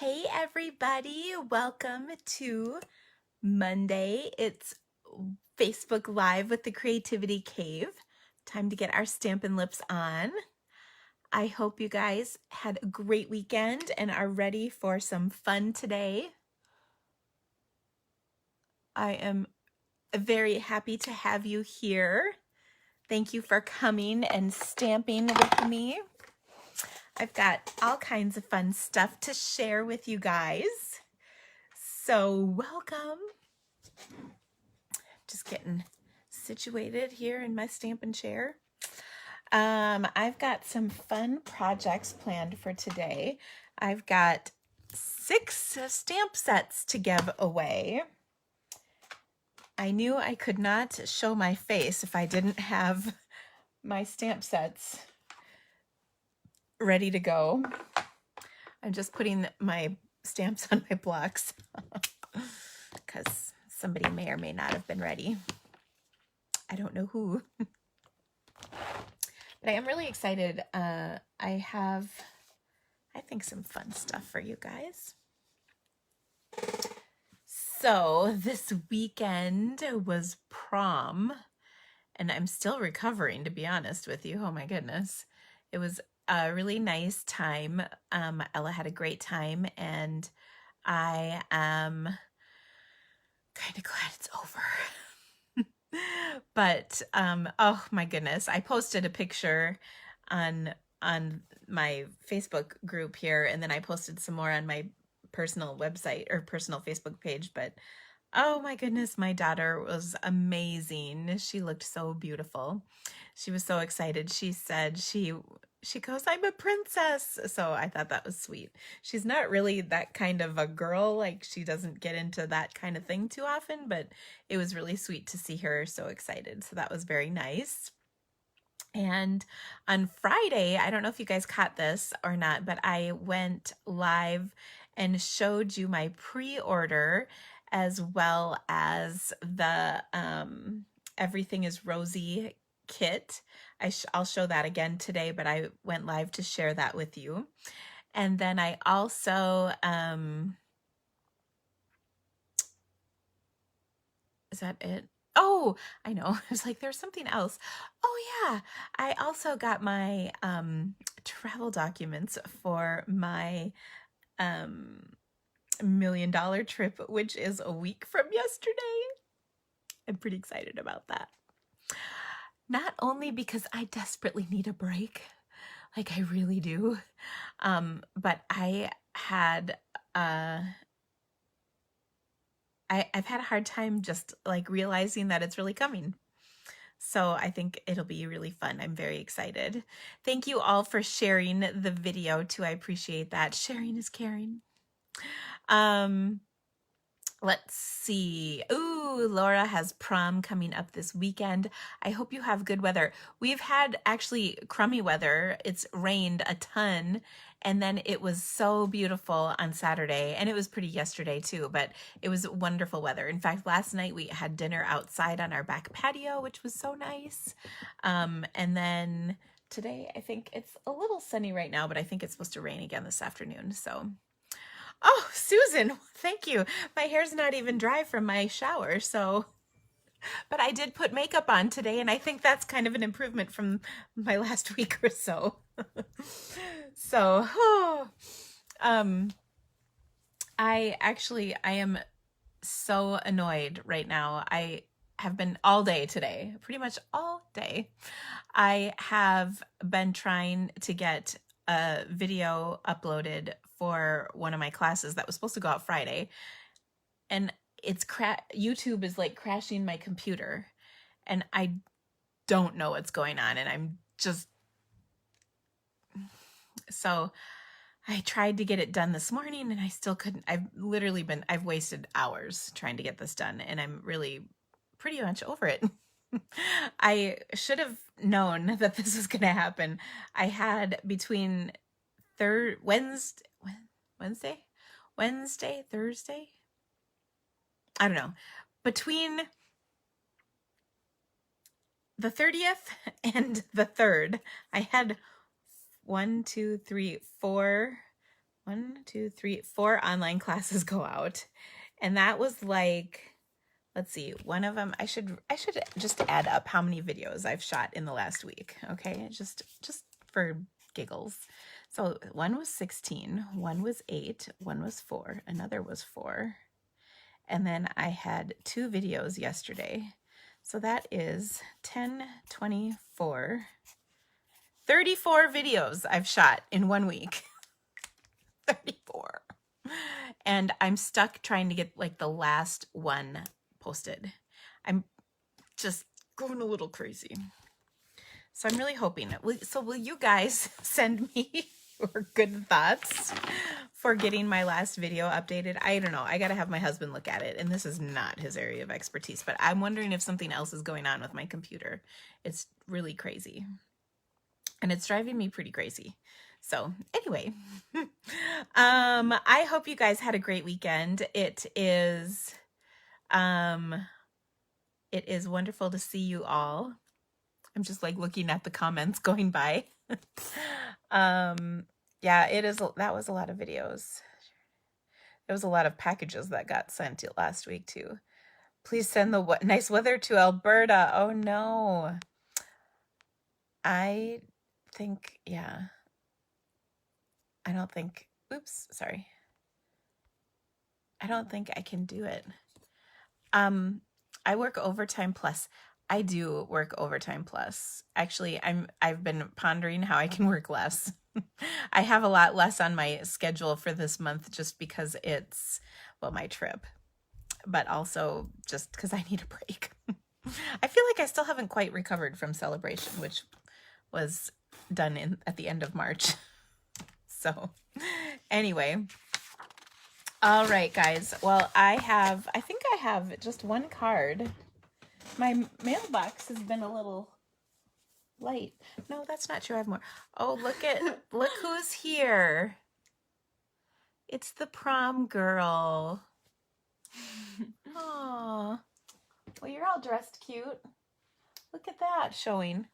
Hey everybody, welcome to Monday. It's Facebook Live with the Creativity Cave. Time to get our Stampin' Lips on. I hope you guys had a great weekend and are ready for some fun today. I am very happy to have you here. Thank you for coming and stamping with me. I've got all kinds of fun stuff to share with you guys. So welcome. Just getting situated here in my Stampin' chair. I've got some fun projects planned for today. I've got 6 stamp sets to give away. I knew I could not show my face if I didn't have my stamp sets ready to go. I'm just putting my stamps on my blocks because somebody may or may not have been ready. I don't know who. But I am really excited. I have, I think, some fun stuff for you guys. So this weekend was prom, and I'm still recovering, to be honest with you. Oh my goodness. It was a really nice time. Ella had a great time, and I am kind of glad it's over. But oh my goodness, I posted a picture on my Facebook group here, and then I posted some more on my personal website or personal Facebook page. But oh my goodness, my daughter was amazing. She looked so beautiful. She was so excited. She said she goes, "I'm a princess." So I thought that was sweet. She's not really that kind of a girl. Like, she doesn't get into that kind of thing too often, but it was really sweet to see her so excited. So that was very nice. And on Friday, I don't know if you guys caught this or not, but I went live and showed you my pre-order as well as the Everything is Rosie kit. I'll show that again today, but I went live to share that with you. And then I also, is that it? Oh, I know. I was like, there's something else. Oh yeah, I also got my travel documents for my $1 million trip, which is a week from yesterday. I'm pretty excited about that. Not only because I desperately need a break, like I really do, but I've had a hard time just like realizing that it's really coming. So I think it'll be really fun. I'm very excited. Thank you all for sharing the video too. I appreciate that. Sharing is caring. Let's see. Ooh, Laura has prom coming up this weekend. I hope you have good weather. We've had actually crummy weather. It's rained a ton, and then it was so beautiful on Saturday, and it was pretty yesterday too, but it was wonderful weather. In fact, last night we had dinner outside on our back patio, which was so nice. And then today, I think it's a little sunny right now, but I think it's supposed to rain again this afternoon, so... Oh, Susan, thank you. My hair's not even dry from my shower, so... But I did put makeup on today, and I think that's kind of an improvement from my last week or so. So, I am so annoyed right now. I have been all day today, pretty much all day. I have been trying to get a video uploaded for one of my classes that was supposed to go out Friday, and it's YouTube is like crashing my computer, and I don't know what's going on, and I'm just... So I tried to get it done this morning, and I still couldn't. I've wasted hours trying to get this done, and I'm really pretty much over it. I should have known that this was going to happen. I had between Wednesday, Thursday, I don't know, between the 30th and the 3rd, I had 4 1, 2, 3, 4 online classes go out. And that was like, let's see, one of them, I should just add up how many videos I've shot in the last week. Okay, just for giggles. So one was 16, one was 8, one was 4, another was 4. And then I had 2 videos yesterday. So that is 10, 24, 34 videos I've shot in 1 week. 34. And I'm stuck trying to get like the last one posted. I'm just going a little crazy. So I'm really hoping. Will you guys send me your good thoughts for getting my last video updated? I don't know. I got to have my husband look at it. And this is not his area of expertise. But I'm wondering if something else is going on with my computer. It's really crazy. And it's driving me pretty crazy. So anyway, I hope you guys had a great weekend. It is wonderful to see you all. I'm just like looking at the comments going by. Yeah, it is. That was a lot of videos. There was a lot of packages that got sent last week too. Please send the nice weather to Alberta. Oh no. I think, yeah. I don't think, oops, sorry. I don't think I can do it. I work overtime plus. I do work overtime plus. Actually, I've been pondering how I can work less. I have a lot less on my schedule for this month just because it's, well, my trip, but also just because I need a break. I feel like I still haven't quite recovered from Celebration, which was done at the end of March. So anyway, all right, guys. Well, I think I have just one card. My mailbox has been a little light. No, that's not true. I have more. Oh, look who's here. It's the prom girl. Aw. Well, you're all dressed cute. Look at that showing.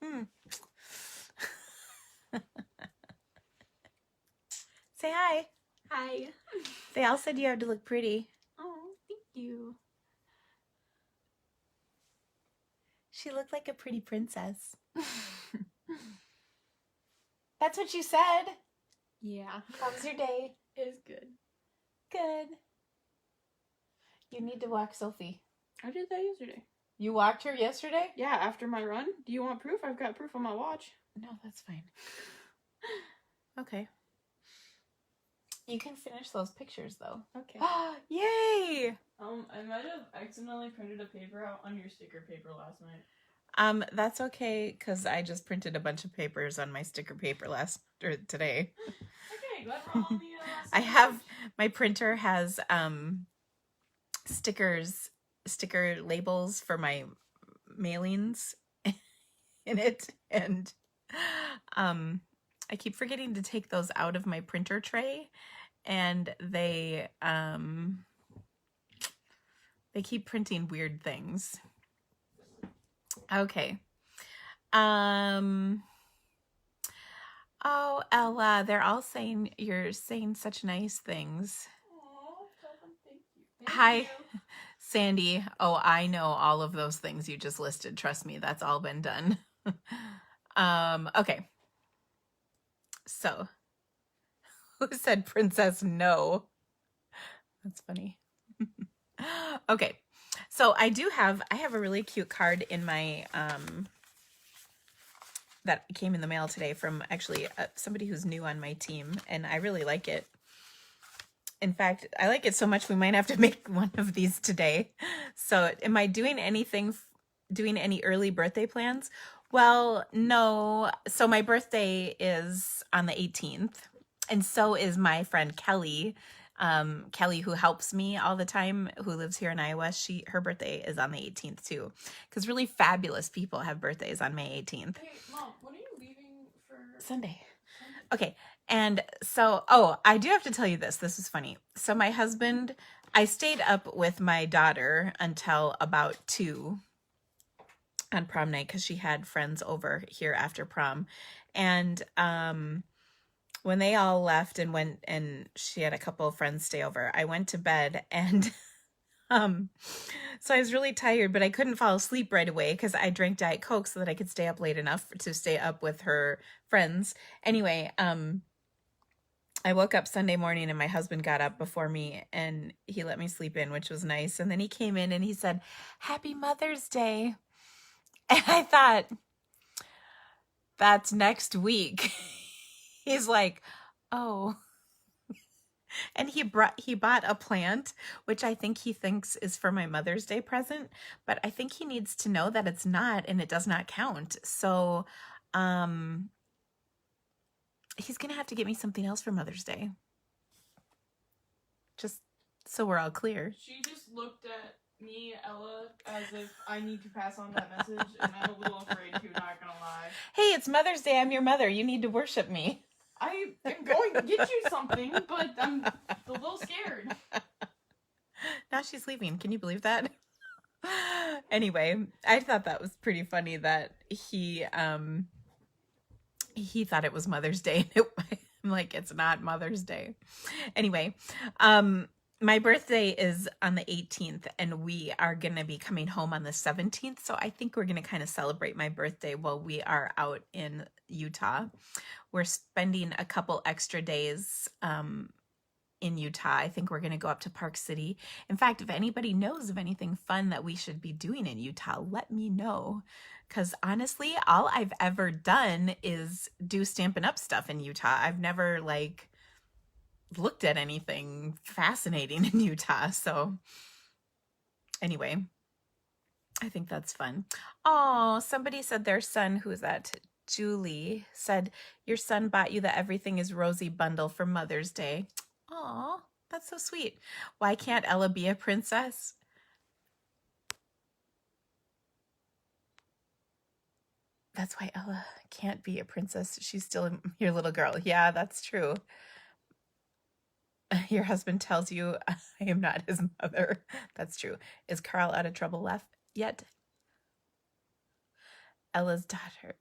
Say hi. Hi. They all said you had to look pretty. Oh, thank you. She looked like a pretty princess. That's what you said. Yeah. How was your day? It was good. Good. You need to walk Sophie. I did that yesterday. You walked her yesterday? Yeah, after my run. Do you want proof? I've got proof on my watch. No, that's fine. Okay. You can finish those pictures though. Okay. Yay! I might have accidentally printed a paper out on your sticker paper last night. That's okay, because I just printed a bunch of papers on my sticker paper today. Okay, glad we're all on the my printer has sticker labels for my mailings in it, and I keep forgetting to take those out of my printer tray, and they keep printing weird things. Okay. Oh, Ella, they're all saying you're saying such nice things. Aw, tell them thank you. Hi, Sandy. Oh, I know all of those things you just listed. Trust me, that's all been done. Okay. So, who said princess no? That's funny. Okay. So I have a really cute card in my, that came in the mail today from actually somebody who's new on my team, and I really like it. In fact, I like it so much we might have to make one of these today. So am I doing any early birthday plans? Well, no. So my birthday is on the 18th, and so is my friend Kelly. Kelly, who helps me all the time, who lives here in Iowa, her birthday is on the 18th too, because really fabulous people have birthdays on May 18th. Hey, Mom, when are you leaving for Sunday? Okay. And so, I do have to tell you this. This is funny. So my husband, I stayed up with my daughter until about 2 on prom night because she had friends over here after prom. And when they all left and went, and she had a couple of friends stay over, I went to bed, and so I was really tired, but I couldn't fall asleep right away because I drank Diet Coke so that I could stay up late enough to stay up with her friends. Anyway, I woke up Sunday morning and my husband got up before me and he let me sleep in, which was nice. And then he came in and he said, "Happy Mother's Day." And I thought, that's next week. He's like, "Oh." And he bought a plant, which I think he thinks is for my Mother's Day present, but I think he needs to know that it's not, and it does not count. So, he's gonna have to get me something else for Mother's Day. Just so we're all clear. She just looked at me, Ella, as if I need to pass on that message, and I'm a little afraid to, not gonna lie. Hey, it's Mother's Day. I'm your mother. You need to worship me. I am going to get you something, but I'm a little scared. Now she's leaving. Can you believe that? Anyway, I thought that was pretty funny that he thought it was Mother's Day. I'm like, it's not Mother's Day. Anyway, my birthday is on the 18th and we are going to be coming home on the 17th. So I think we're going to kind of celebrate my birthday while we are out in Utah. We're spending a couple extra days in Utah. I think we're going to go up to Park City. In fact, if anybody knows of anything fun that we should be doing in Utah, let me know. Because honestly, all I've ever done is do Stampin' Up! Stuff in Utah. I've never like looked at anything fascinating in Utah. So anyway, I think that's fun. Oh, somebody said their son, who is that? Julie said, your son bought you the Everything is Rosie bundle for Mother's Day. Aw, that's so sweet. Why can't Ella be a princess? That's why Ella can't be a princess. She's still your little girl. Yeah, that's true. Your husband tells you I am not his mother. That's true. Is Carl out of trouble left yet? Ella's daughter.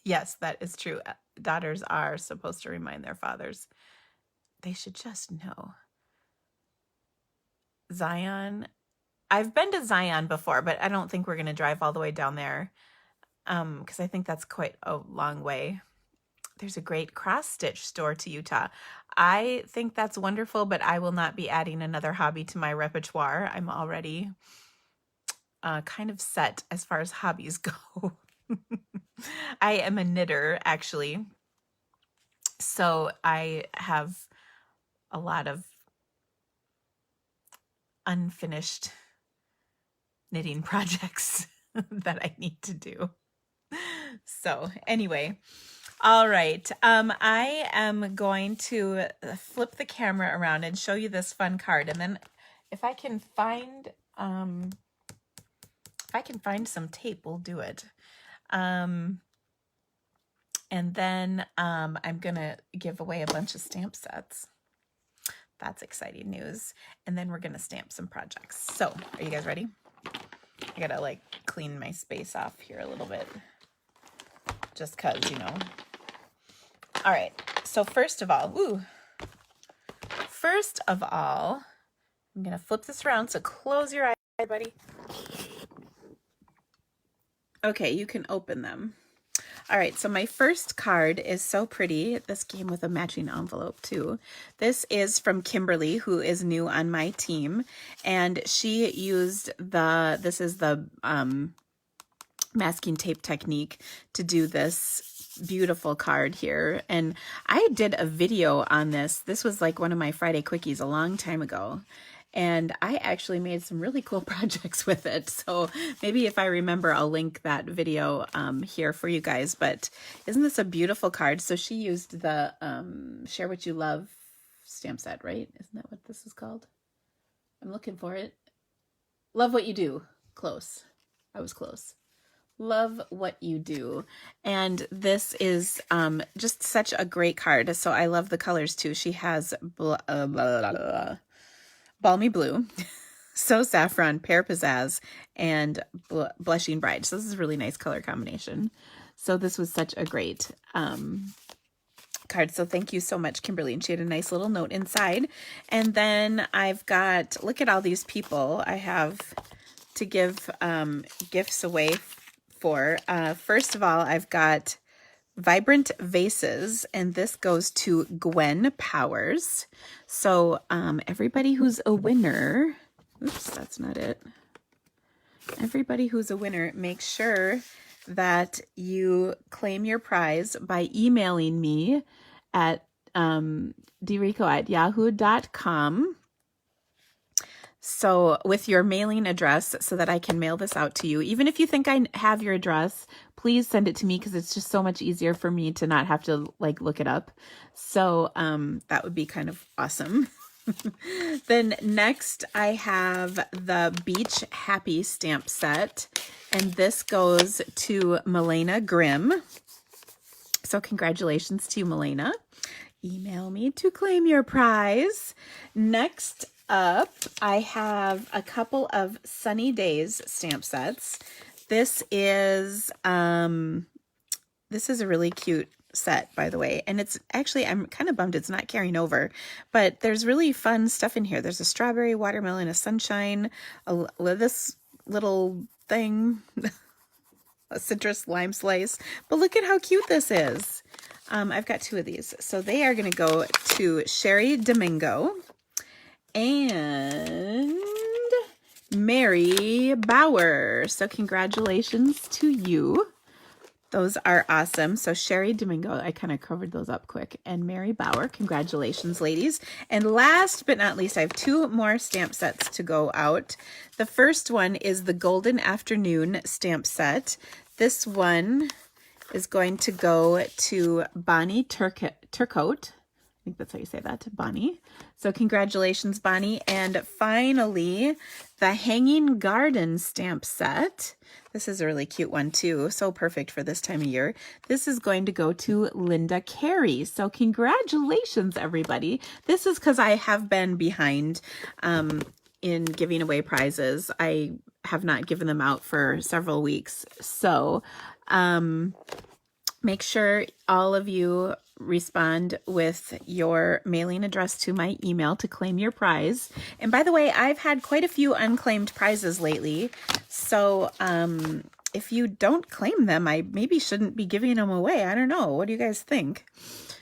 Yes, that is true. Daughters are supposed to remind their fathers. They should just know. Zion. I've been to Zion before, but I don't think we're going to drive all the way down there because I think that's quite a long way. There's a great cross-stitch store to Utah. I think that's wonderful, but I will not be adding another hobby to my repertoire. I'm already kind of set as far as hobbies go. I am a knitter, actually. So I have a lot of unfinished knitting projects that I need to do. So anyway, all right. I am going to flip the camera around and show you this fun card. And then if I can find some tape, we'll do it. And then I'm gonna give away a bunch of stamp sets. That's exciting news. And then we're gonna stamp some projects. So are you guys ready? I gotta like clean my space off here a little bit. Just cause, you know. All right, so first of all, I'm gonna flip this around, so close your eye, buddy. Okay, you can open them. All right, so my first card is so pretty. This came with a matching envelope too. This is from Kimberly, who is new on my team, and she used this is the masking tape technique to do this beautiful card here. And I did a video on this. This was like one of my Friday quickies a long time ago. And I actually made some really cool projects with it. So maybe if I remember, I'll link that video here for you guys. But isn't this a beautiful card? So she used the Share What You Love stamp set, right? Isn't that what this is called? I'm looking for it. Love What You Do. Close. I was close. Love What You Do. And this is just such a great card. So I love the colors too. She has Balmy Blue, So Saffron, Pear Pizzazz, and Blushing Bride. So this is a really nice color combination. So this was such a great card. So thank you so much, Kimberly. And she had a nice little note inside. And then I've got, look at all these people I have to give gifts away for. First of all, I've got Vibrant Vases, and this goes to Gwen Powers. So everybody who's a winner, oops, that's not it. Everybody who's a winner, make sure that you claim your prize by emailing me at drico@yahoo.com. So with your mailing address so that I can mail this out to you. Even if you think I have your address, please send it to me because it's just so much easier for me to not have to like look it up. So that would be kind of awesome. Then next I have the Beach Happy stamp set, and this goes to Milena Grimm. So congratulations to you, Milena. Email me to claim your prize. Next up, I have a couple of Sunny Days stamp sets. This is a really cute set, by the way, and it's actually, I'm kind of bummed it's not carrying over, but there's really fun stuff in here. There's a strawberry, watermelon, a sunshine, this little thing, a citrus lime slice, but look at how cute this is. I've got two of these, so they are going to go to Sherry Domingo and Mary Bauer. So congratulations to you. Those are awesome. So Sherry Domingo, I kind of covered those up quick, and Mary Bauer, congratulations, ladies. And last but not least, I have two more stamp sets to go out. The first one is the Golden Afternoon stamp set. This one is going to go to Bonnie Turcotte. I think that's how you say that, Bonnie. So congratulations, Bonnie. And finally, the Hanging Garden stamp set. This is a really cute one too. So perfect for this time of year. This is going to go to Linda Carey. So congratulations, everybody. This is because I have been behind in giving away prizes. I have not given them out for several weeks. So make sure all of you respond with your mailing address to my email to claim your prize. And by the way, I've had quite a few unclaimed prizes lately. So if you don't claim them, I maybe shouldn't be giving them away. I don't know. What do you guys think?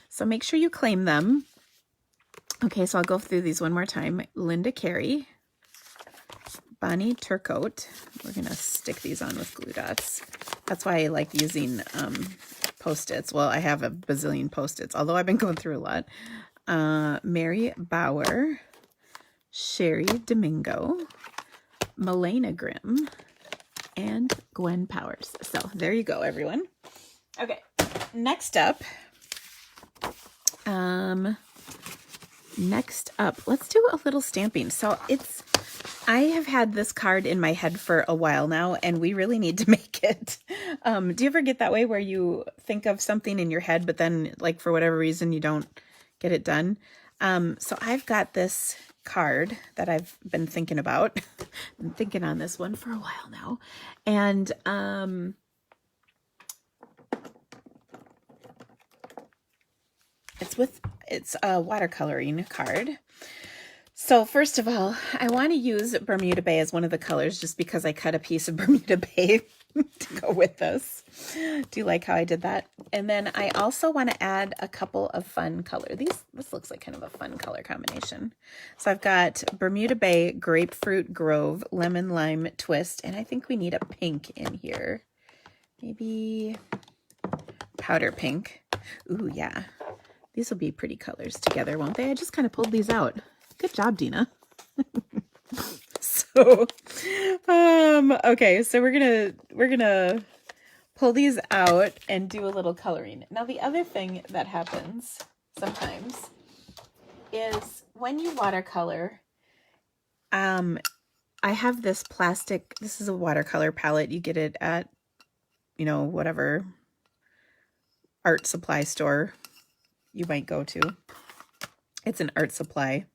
So make sure you claim them. Okay, so I'll go through these one more time. Linda Carey, Bonnie Turcotte. We're going to stick these on with glue dots. That's why I like using Post-its. Well, I have a bazillion Post-its, although I've been going through a lot. Mary Bauer, Sherry Domingo, Milena Grimm, and Gwen Powers. So there you go, everyone. Okay, next up, let's do a little stamping. So I have had this card in my head for a while now, and we really need to make it. Do you ever get that way where you think of something in your head, but then, like, for whatever reason, you don't get it done? So I've got this card that I've been thinking about. Been thinking on this one for a while now. And it's a watercoloring card. So first of all, I want to use Bermuda Bay as one of the colors just because I cut a piece of Bermuda Bay to go with this. Do you like how I did that? And then I also want to add a couple of fun colors. This looks like kind of a fun color combination. So I've got Bermuda Bay, Grapefruit Grove, Lemon Lime Twist, and I think we need a pink in here. Maybe powder pink. Ooh, yeah. These will be pretty colors together, won't they? I just kind of pulled these out. Good job, Dina. So, okay, so we're gonna pull these out and do a little coloring. Now, the other thing that happens sometimes is when you watercolor, I have this plastic, this is a watercolor palette. You get it at, whatever art supply store you might go to. It's an art supply.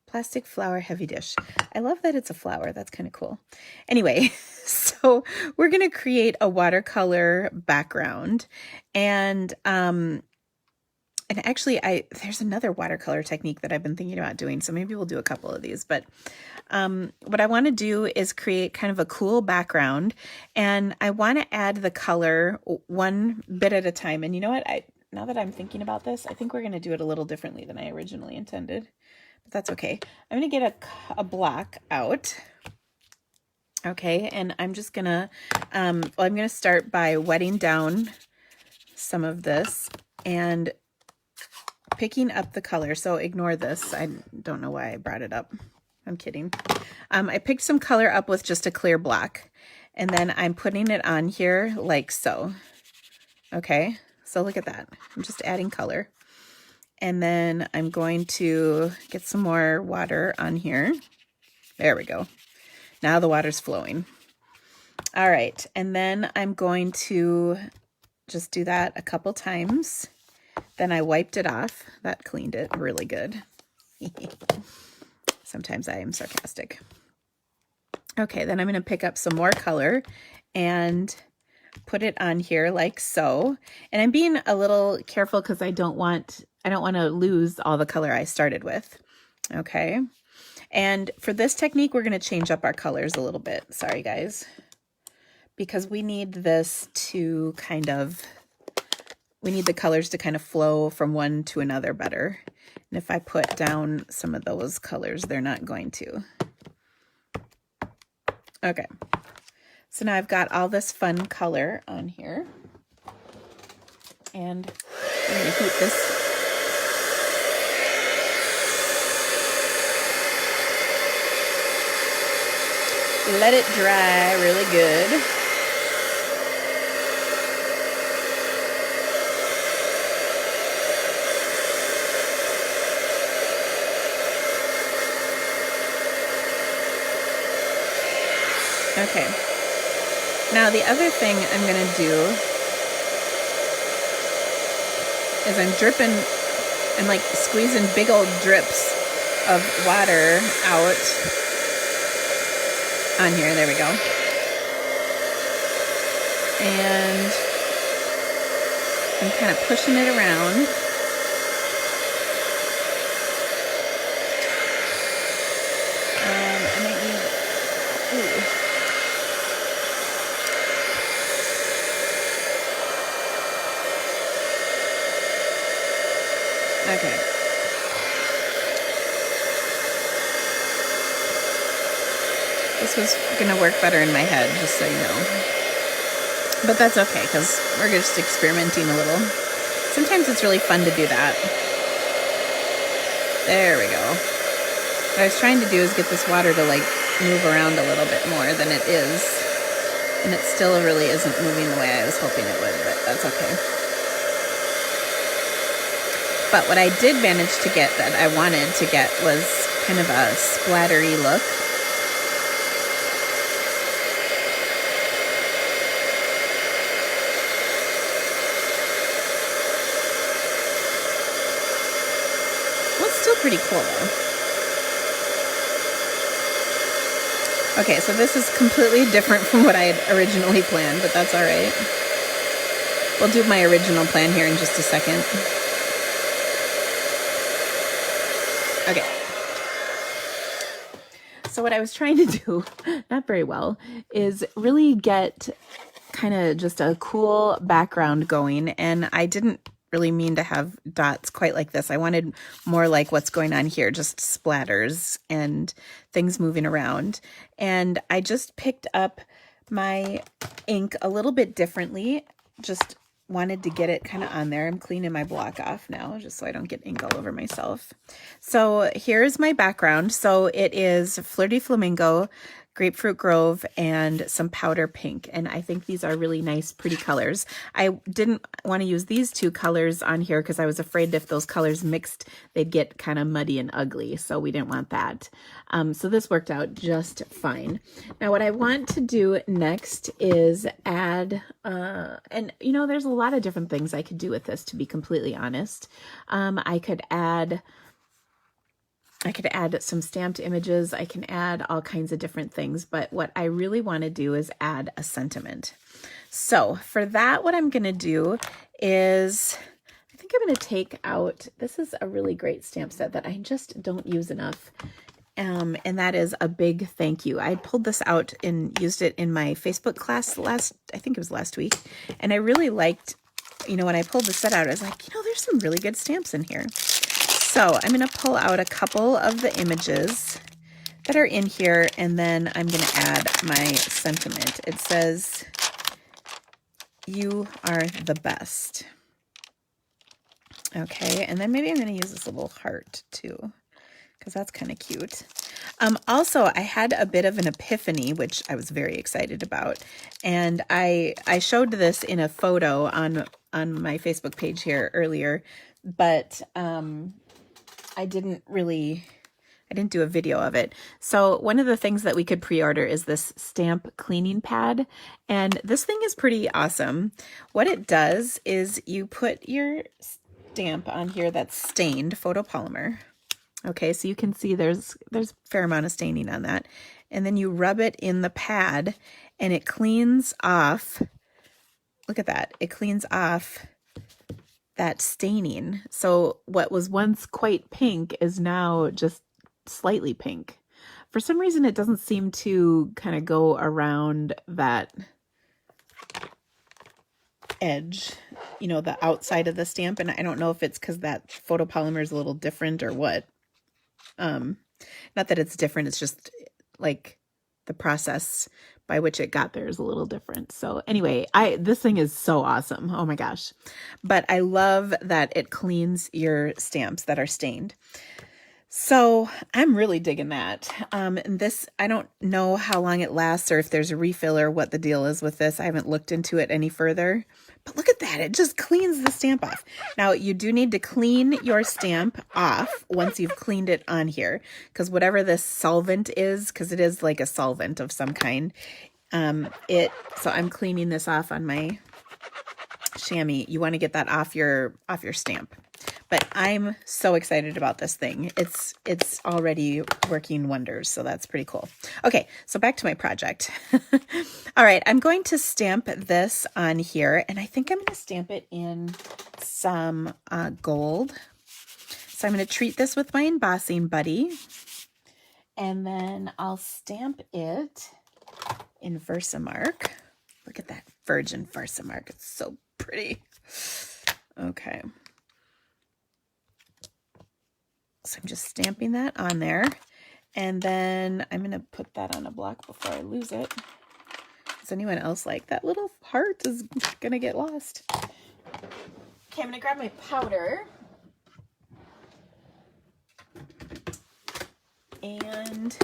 Plastic flower heavy dish. I love that it's a flower. That's kind of cool. Anyway, so So we're going to create a watercolor background. And actually there's another watercolor technique that I've been thinking about doing. So maybe we'll do a couple of these, but what I want to do is create kind of a cool background, and I want to add the color one bit at a time. And you know what? Now that I'm thinking about this, I think we're going to do it a little differently than I originally intended, but that's okay. I'm going to get a block out. Okay. And I'm just going to, I'm going to start by wetting down some of this and picking up the color. So ignore this. I don't know why I brought it up. I'm kidding. I picked some color up with just a clear block, and then I'm putting it on here like so. Okay, so look at that. I'm just adding color. And then I'm going to get some more water on here. There we go. Now the water's flowing. All right, and then I'm going to just do that a couple times. Then I wiped it off. That cleaned it really good. Sometimes I am sarcastic. Okay, then I'm going to pick up some more color and put it on here like so. And I'm being a little careful because I don't want to lose all the color I started with. Okay. And for this technique, we're going to change up our colors a little bit. Sorry, guys. Because we need this to we need the colors to kind of flow from one to another better. And if I put down some of those colors, they're not going to. Okay. So now I've got all this fun color on here. And I'm going to heat this. Let it dry really good. Okay, now the other thing I'm going to do is I'm like squeezing big old drips of water out on here. There we go. And I'm kind of pushing it around. I might need, ooh. Okay. This was going to work better in my head, just so you know. But that's okay, because we're just experimenting a little. Sometimes it's really fun to do that. There we go. What I was trying to do is get this water to like move around a little bit more than it is. And it still really isn't moving the way I was hoping it would, but that's okay. But what I did manage to get that I wanted to get was kind of a splattery look. Well, it's still pretty cool though. Okay, so this is completely different from what I had originally planned, but that's all right. We'll do my original plan here in just a second. Okay. So what I was trying to do, not very well, is really get kind of just a cool background going. And I didn't really mean to have dots quite like this. I wanted more like what's going on here, just splatters and things moving around. And I just picked up my ink a little bit differently, just wanted to get it kind of on there. I'm cleaning my block off now just so I don't get ink all over myself. So here's my background. So it is Flirty Flamingo, Grapefruit Grove, and some powder pink. And I think these are really nice, pretty colors. I didn't want to use these two colors on here because I was afraid if those colors mixed, they'd get kind of muddy and ugly. So we didn't want that. So this worked out just fine. Now what I want to do next is add, and you know, there's a lot of different things I could do with this, to be completely honest. I could add I could add some stamped images. I can add all kinds of different things, but what I really want to do is add a sentiment. So for that, what I'm going to do is, I think I'm going to take out, this is a really great stamp set that I just don't use enough. And that is a big thank you. I pulled this out and used it in my Facebook class I think it was last week. And I really liked, you know, when I pulled the set out, I was like, you know, there's some really good stamps in here. So I'm going to pull out a couple of the images that are in here, and then I'm going to add my sentiment. It says, "You are the best." Okay, and then maybe I'm going to use this little heart too, because that's kind of cute. Also, I had a bit of an epiphany, which I was very excited about, and I showed this in a photo on my Facebook page here earlier, but I didn't do a video of it. So one of the things that we could pre-order is this stamp cleaning pad, and this thing is pretty awesome. What it does is you put your stamp on here that's stained photopolymer. Okay, so you can see there's a fair amount of staining on that. And then you rub it in the pad and it cleans off, look at that, it cleans off that staining. So what was once quite pink is now just slightly pink. For some reason, it doesn't seem to kind of go around that edge, you know, the outside of the stamp. And I don't know if it's because that photopolymer is a little different or what. Not that it's different, it's just like the process by which it got there is a little different. So anyway, this thing is so awesome. Oh my gosh. But I love that it cleans your stamps that are stained. So I'm really digging that. And this, I don't know how long it lasts or if there's a refill or what the deal is with this. I haven't looked into it any further. But look at that. It just cleans the stamp off. Now, you do need to clean your stamp off once you've cleaned it on here, because whatever this solvent is, because it is like a solvent of some kind, so I'm cleaning this off on my chamois. You want to get that off your stamp. But I'm so excited about this thing. It's already working wonders, so that's pretty cool. Okay, so back to my project. All right, I'm going to stamp this on here, and I think I'm going to stamp it in some gold. So I'm going to treat this with my embossing buddy, and then I'll stamp it in Versamark. Look at that virgin Versamark. It's so pretty. Okay. So I'm just stamping that on there, and then I'm going to put that on a block before I lose it. Does anyone else like that little heart is going to get lost? Okay, I'm going to grab my powder. And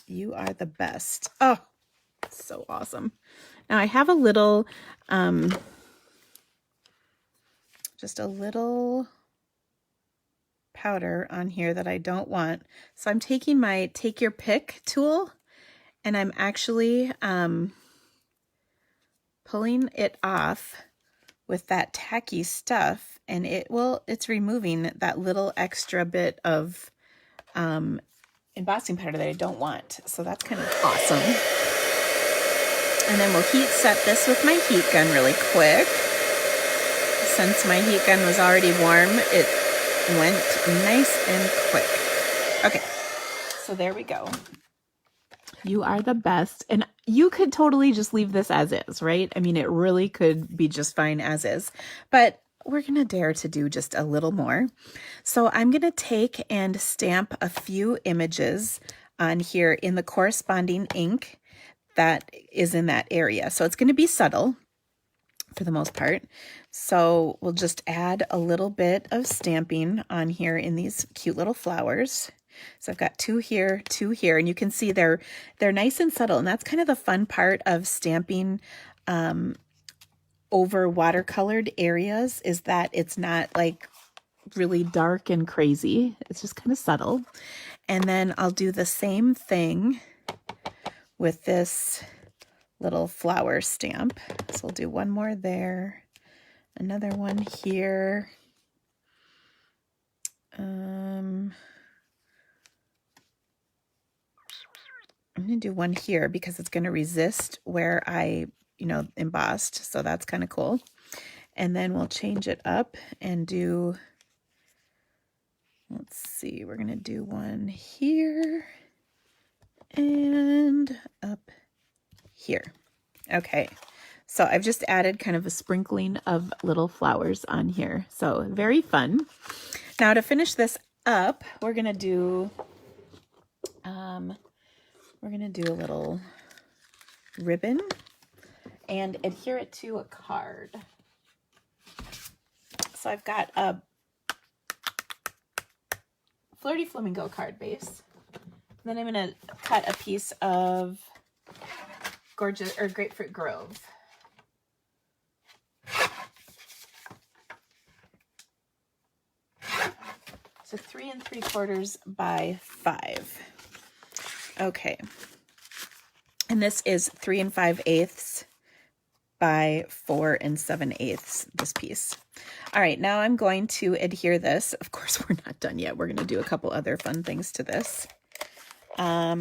you are the best. Oh, so awesome. Now I have a little, just a little powder on here that I don't want. So I'm taking my take your pick tool, and I'm actually pulling it off with that tacky stuff, and it's removing that little extra bit of embossing powder that I don't want. So that's kind of awesome. And then we'll heat set this with my heat gun really quick. Since my heat gun was already warm, it went nice and quick. Okay, so there we go. You are the best. And you could totally just leave this as is, right? I mean, it really could be just fine as is. But we're going to dare to do just a little more. So I'm going to take and stamp a few images on here in the corresponding ink that is in that area. So it's going to be subtle for the most part. So we'll just add a little bit of stamping on here in these cute little flowers. So I've got two here, and you can see they're nice and subtle, and that's kind of the fun part of stamping over watercolored areas, is that it's not like really dark and crazy. It's just kind of subtle. And then I'll do the same thing with this little flower stamp. So we'll do one more there, another one here. I'm going to do one here because it's going to resist where I, embossed. So that's kind of cool. And then we'll change it up and do, let's see, we're going to do one here and up here. Okay, so I've just added kind of a sprinkling of little flowers on here. So very fun. Now to finish this up, we're going to do a little ribbon and adhere it to a card. So I've got a Flirty Flamingo card base. Then I'm going to cut a piece of Grapefruit Grove. So 3 3/4 by 5. Okay. And this is 3 5/8 by 4 7/8, this piece. All right, now I'm going to adhere this. Of course, we're not done yet. We're going to do a couple other fun things to this. I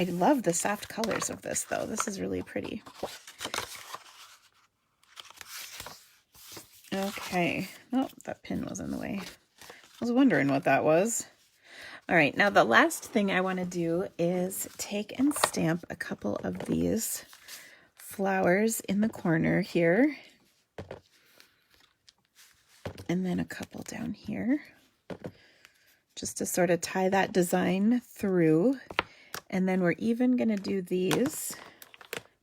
love the soft colors of this, though. This is really pretty. Okay. Oh, that pin was in the way. I was wondering what that was. All right, now the last thing I want to do is take and stamp a couple of these flowers in the corner here. And then a couple down here. Just to sort of tie that design through. And then we're even going to do these.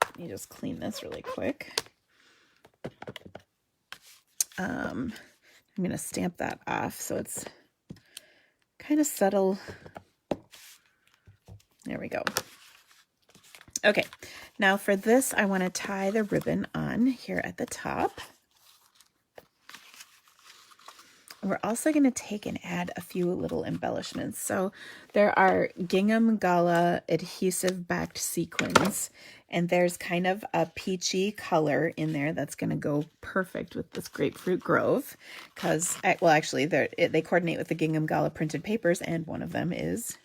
Let me just clean this really quick. I'm going to stamp that off so it's kind of subtle. There we go. Okay, now for this, I want to tie the ribbon on here at the top. We're also going to take and add a few little embellishments. So there are gingham gala adhesive backed sequins, and there's kind of a peachy color in there that's going to go perfect with this Grapefruit Grove because, well, actually they coordinate with the gingham gala printed papers, and one of them is,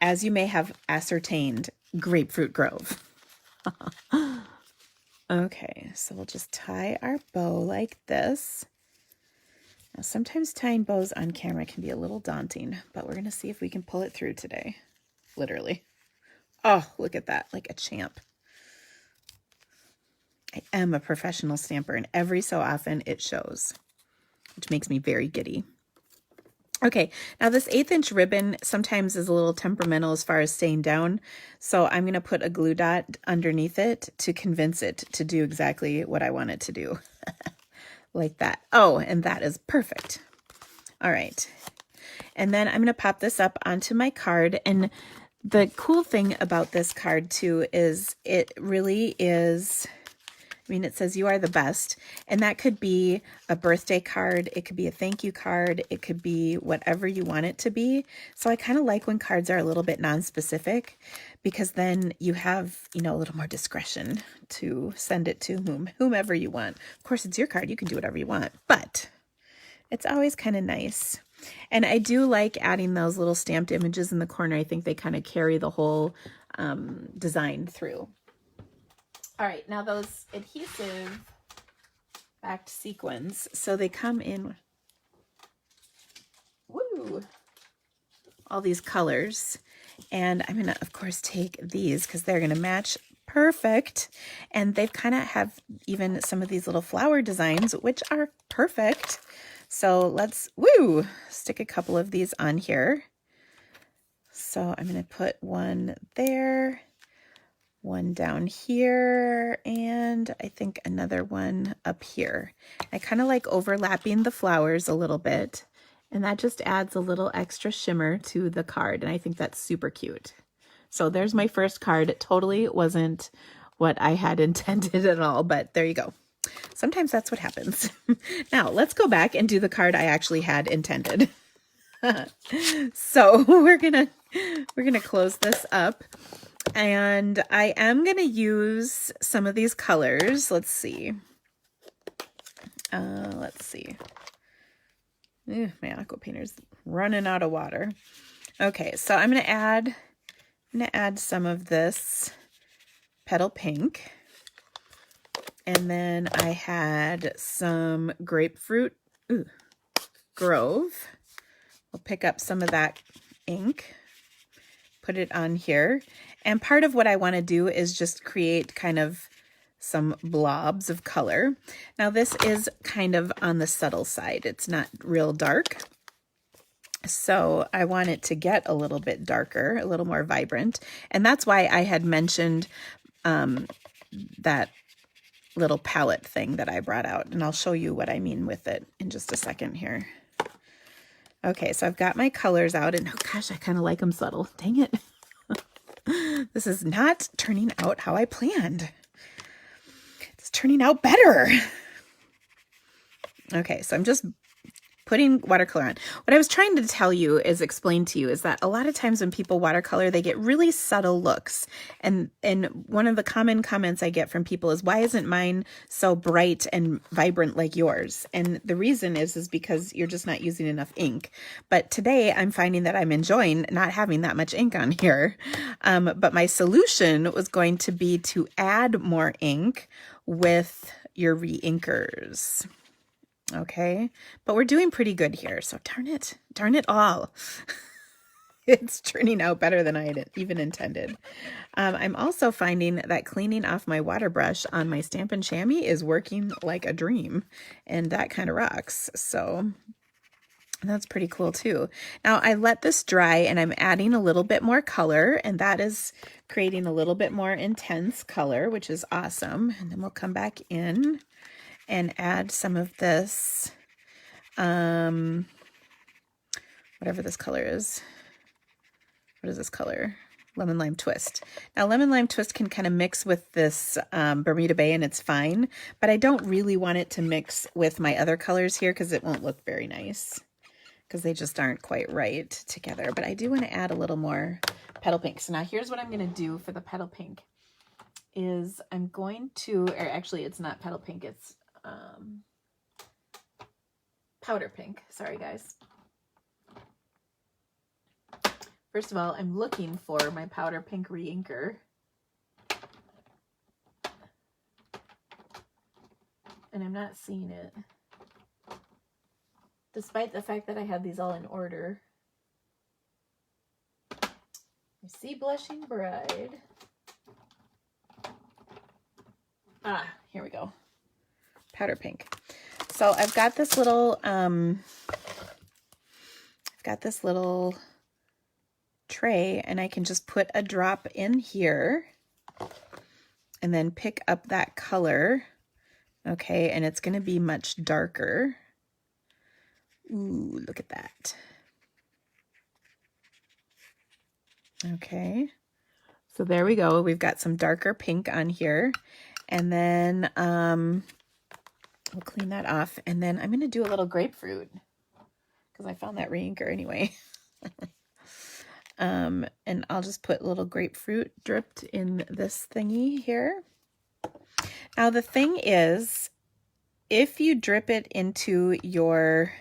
as you may have ascertained, Grapefruit Grove. Okay, so we'll just tie our bow like this. Now, sometimes tying bows on camera can be a little daunting, but we're going to see if we can pull it through today. Literally. Oh, look at that, like a champ. I am a professional stamper, and every so often it shows, which makes me very giddy. Okay, now this 1/8 ribbon sometimes is a little temperamental as far as staying down, so I'm going to put a glue dot underneath it to convince it to do exactly what I want it to do. Like that. Oh, and that is perfect. All right. And then I'm going to pop this up onto my card. And the cool thing about this card too is it really is, I mean, it says you are the best. And that could be a birthday card. It could be a thank you card. It could be whatever you want it to be. So I kind of like when cards are a little bit non-specific because then you have, a little more discretion to send it to whomever you want. Of course, it's your card. You can do whatever you want, but it's always kind of nice. And I do like adding those little stamped images in the corner. I think they kind of carry the whole design through. All right, now those adhesive backed sequins, so they come in, all these colors. And I'm going to, of course, take these because they're going to match perfect. And they've kind of have even some of these little flower designs, which are perfect. So let's, stick a couple of these on here. So I'm going to put one there, one down here, and I think another one up here. I kind of like overlapping the flowers a little bit. And that just adds a little extra shimmer to the card. And I think that's super cute. So there's my first card. It totally wasn't what I had intended at all, but there you go. Sometimes that's what happens. Now let's go back and do the card I actually had intended. So we're gonna close this up, and I am gonna use some of these colors. Let's see. My aqua painter's running out of water. Okay, so I'm gonna add some of this petal pink, and then I had some grapefruit grove. I'll pick up some of that ink, put it on here, and part of what I want to do is just create kind of some blobs of color. Now this is kind of on the subtle side. It's not real dark. So I want it to get a little bit darker, a little more vibrant. And that's why I had mentioned that little palette thing that I brought out. And I'll show you what I mean with it in just a second here. Okay, so I've got my colors out, and oh gosh, I kind of like them subtle. Dang it. This is not turning out how I planned. It's turning out better. Okay, so I'm just putting watercolor on. What I was trying to tell you is explain to you is that a lot of times when people watercolor, they get really subtle looks. And one of the common comments I get from people is, why isn't mine so bright and vibrant like yours? And the reason is because you're just not using enough ink. But today I'm finding that I'm enjoying not having that much ink on here. But my solution was going to be to add more ink with your re-inkers. Okay, but we're doing pretty good here. So darn it all. It's turning out better than I had even intended. I'm also finding that cleaning off my water brush on my Stampin' Chamois is working like a dream, and that kind of rocks. So that's pretty cool too. Now I let this dry, and I'm adding a little bit more color, and that is creating a little bit more intense color, which is awesome. And then we'll come back in and add some of this, whatever this color is. What is this color? Lemon Lime Twist. Now, Lemon Lime Twist can kind of mix with this Bermuda Bay, and it's fine, but I don't really want it to mix with my other colors here because it won't look very nice, because they just aren't quite right together. But I do want to add a little more petal pink. So now here's what I'm going to do for the petal pink is I'm going to, or actually it's not petal pink, it's powder pink. Sorry, guys. First of all, I'm looking for my powder pink re-inker. And I'm not seeing it. Despite the fact that I have these all in order. I see Blushing Bride. Ah, here we go. Powder pink. So I've got this little tray, and I can just put a drop in here and then pick up that color. Okay, and it's going to be much darker. Ooh, look at that. Okay, so there we go. We've got some darker pink on here, and then we'll clean that off, and then I'm going to do a little grapefruit because I found that re-inker anyway. And I'll just put a little grapefruit dripped in this thingy here. Now the thing is, if you drip it into your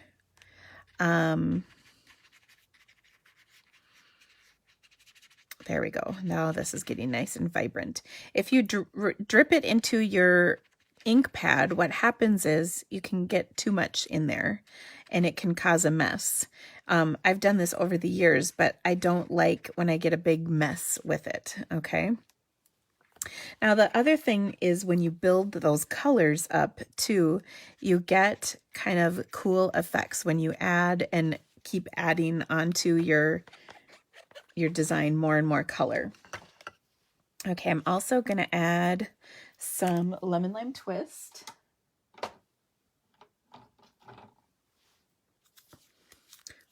there we go. Now this is getting nice and vibrant. If you drip it into your ink pad, what happens is you can get too much in there and it can cause a mess. I've done this over the years, but I don't like when I get a big mess with it, okay? Now the other thing is when you build those colors up too, you get kind of cool effects when you add and keep adding onto your design more and more color. Okay, I'm also going to add some Lemon Lime Twist.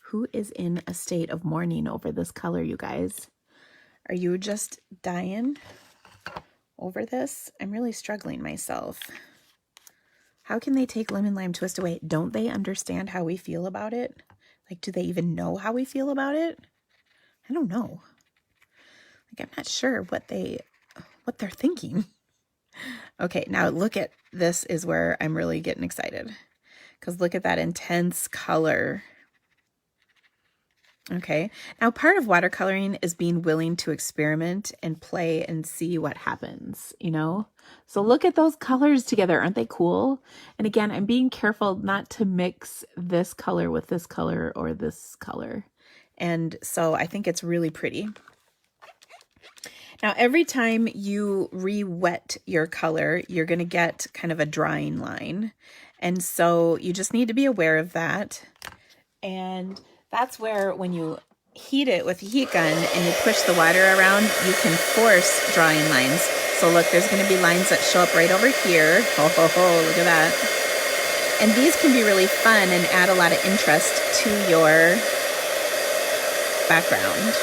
Who is in a state of mourning over this color, you guys? Are you just dying over this? I'm really struggling myself. How can they take lemon lime twist away? Don't they understand how we feel about it? Like, do they even know how we feel about it? I don't know. Like, I'm not sure what they're thinking. Okay, now look at this is where I'm really getting excited. Because look at that intense color. Okay, now part of watercoloring is being willing to experiment and play and see what happens, you know? So look at those colors together. Aren't they cool? And again, I'm being careful not to mix this color with this color or this color. And so I think it's really pretty. Now, every time you re-wet your color, you're going to get kind of a drying line. And so you just need to be aware of that. And that's where when you heat it with a heat gun and you push the water around, you can force drying lines. So look, there's going to be lines that show up right over here. Ho, ho, ho, look at that. And these can be really fun and add a lot of interest to your background.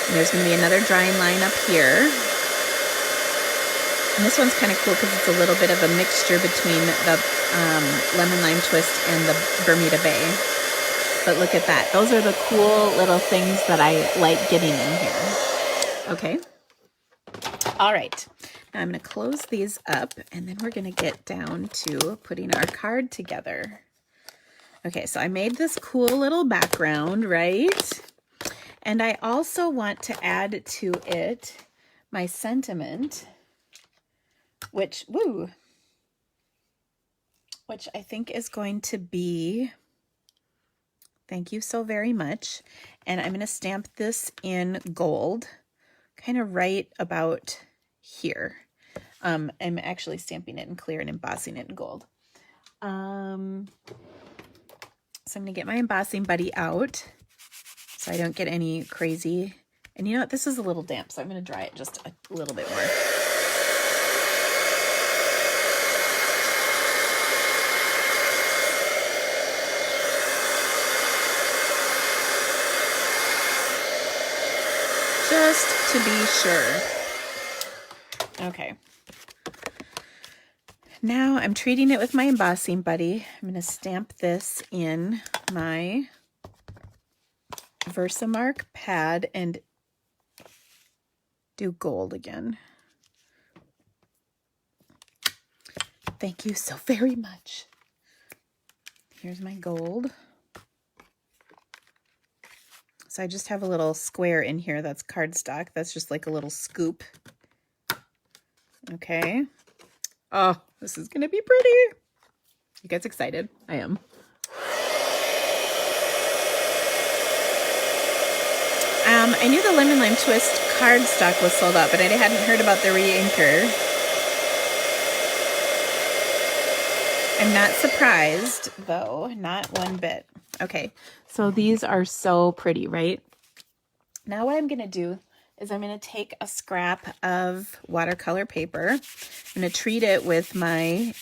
And there's going to be another drying line up here. And this one's kind of cool because it's a little bit of a mixture between the lemon lime twist and the Bermuda Bay. But look at that. Those are the cool little things that I like getting in here. Okay. All right. Now I'm going to close these up and then we're going to get down to putting our card together. Okay, so I made this cool little background, right? And I also want to add to it my sentiment, which I think is going to be, thank you so very much. And I'm going to stamp this in gold, kind of right about here. I'm actually stamping it in clear and embossing it in gold. So I'm going to get my embossing buddy out so I don't get any crazy. And you know what? This is a little damp, so I'm going to dry it just a little bit more. Just to be sure. Okay. Now I'm treating it with my embossing buddy. I'm going to stamp this in my Versamark pad and do gold again. Thank you so very much. Here's my gold. So I just have a little square in here that's cardstock. That's just like a little scoop. Okay. Oh, this is going to be pretty. You guys excited? I am. I knew the Lemon Lime Twist cardstock was sold out, but I hadn't heard about the re-inker. I'm not surprised, though. Not one bit. Okay, so these are so pretty, right? Now what I'm going to do is I'm going to take a scrap of watercolor paper. I'm going to treat it with my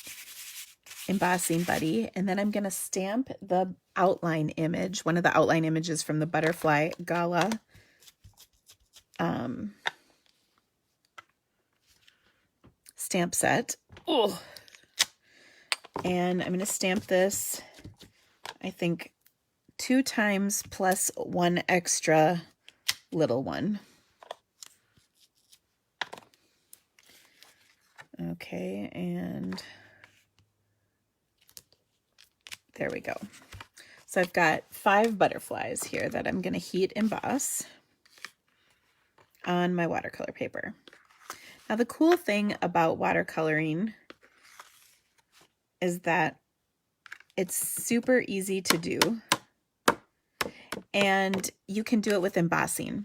embossing buddy, and then I'm going to stamp the outline image, one of the outline images from the Butterfly Gala stamp set. Oh. And I'm going to stamp this, I think, 2 times plus 1 extra little one. Okay, and there we go. So I've got 5 butterflies here that I'm going to heat emboss on my watercolor paper. Now the cool thing about watercoloring is that it's super easy to do, and you can do it with embossing.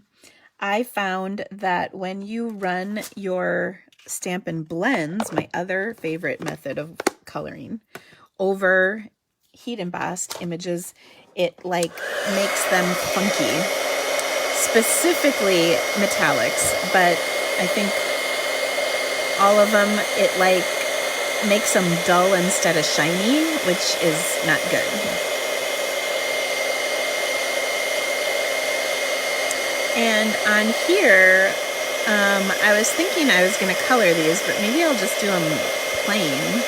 I found that when you run your Stampin' Blends, my other favorite method of coloring, over heat embossed images, it like makes them funky, specifically metallics, but I think all of them, it like makes them dull instead of shiny, which is not good. And on here, I was thinking I was going to color these, but maybe I'll just do them plain.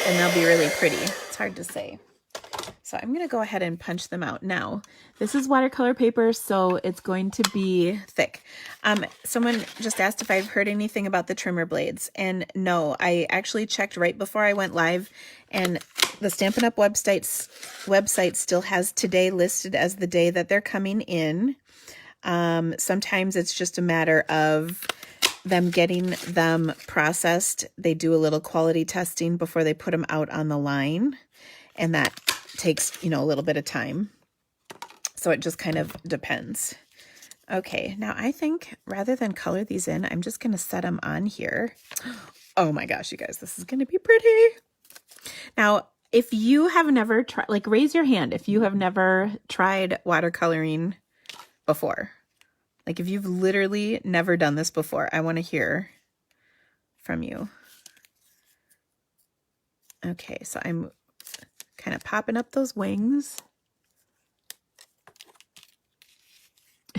and they'll be really pretty. It's hard to say. So I'm going to go ahead and punch them out. Now, this is watercolor paper, so it's going to be thick. Someone just asked if I've heard anything about the trimmer blades, and no, I actually checked right before I went live, and the Stampin' Up! website still has today listed as the day that they're coming in. Sometimes it's just a matter of them getting them processed. They do a little quality testing before they put them out on the line, and that takes, you know, a little bit of time. So it just kind of depends. Okay, now I think rather than color these in, I'm just going to set them on here. Oh my gosh, you guys, this is going to be pretty. Now, if you have never tried, like, raise your hand if you have never tried watercoloring before. Like, if you've literally never done this before, I want to hear from you. Okay, so I'm kind of popping up those wings.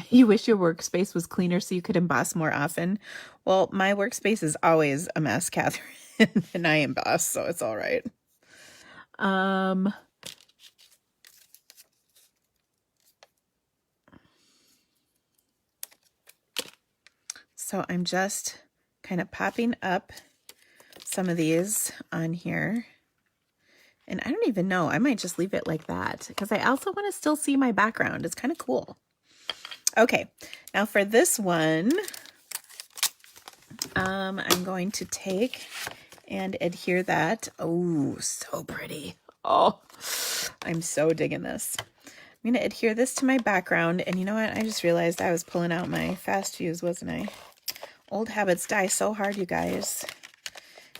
You wish your workspace was cleaner so you could emboss more often. Well, my workspace is always a mess, Catherine, and I emboss, so it's all right. So I'm just kind of popping up some of these on here. And I don't even know, I might just leave it like that because I also want to still see my background. It's kind of cool. Okay, now for this one, I'm going to take and adhere that. Oh, so pretty. Oh, I'm so digging this. I'm going to adhere this to my background. And you know what? I just realized I was pulling out my fast fuse, wasn't I? Old habits die so hard, you guys.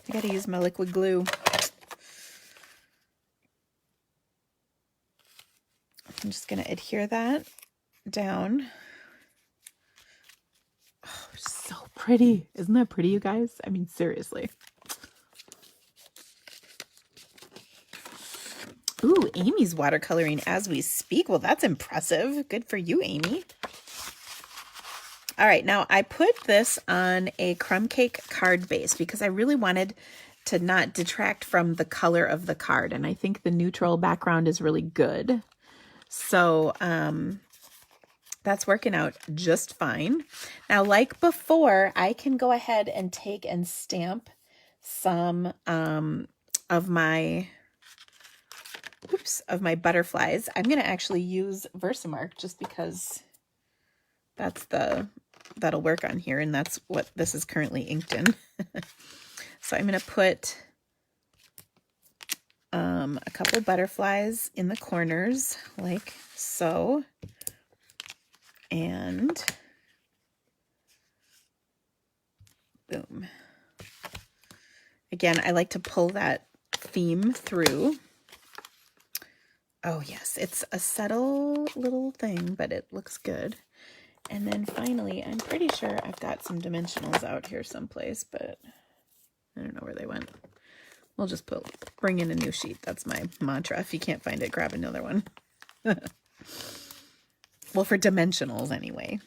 I got to use my liquid glue. I'm just going to adhere that down. Oh, so pretty. Isn't that pretty, you guys? I mean, seriously. Ooh, Amy's watercoloring as we speak. Well, that's impressive. Good for you, Amy. All right, now I put this on a crumb cake card base because I really wanted to not detract from the color of the card. And I think the neutral background is really good. So that's working out just fine. Now, like before, I can go ahead and take and stamp some of my butterflies. I'm going to actually use Versamark just because that'll work on here, and that's what this is currently inked in. So I'm going to put a couple butterflies in the corners like so, and boom. Again, I like to pull that theme through. Oh yes, it's a subtle little thing, but it looks good. And then finally, I'm pretty sure I've got some dimensionals out here someplace, but I don't know where they went. We'll just bring in a new sheet. That's my mantra. If you can't find it, grab another one. Well, for dimensionals anyway.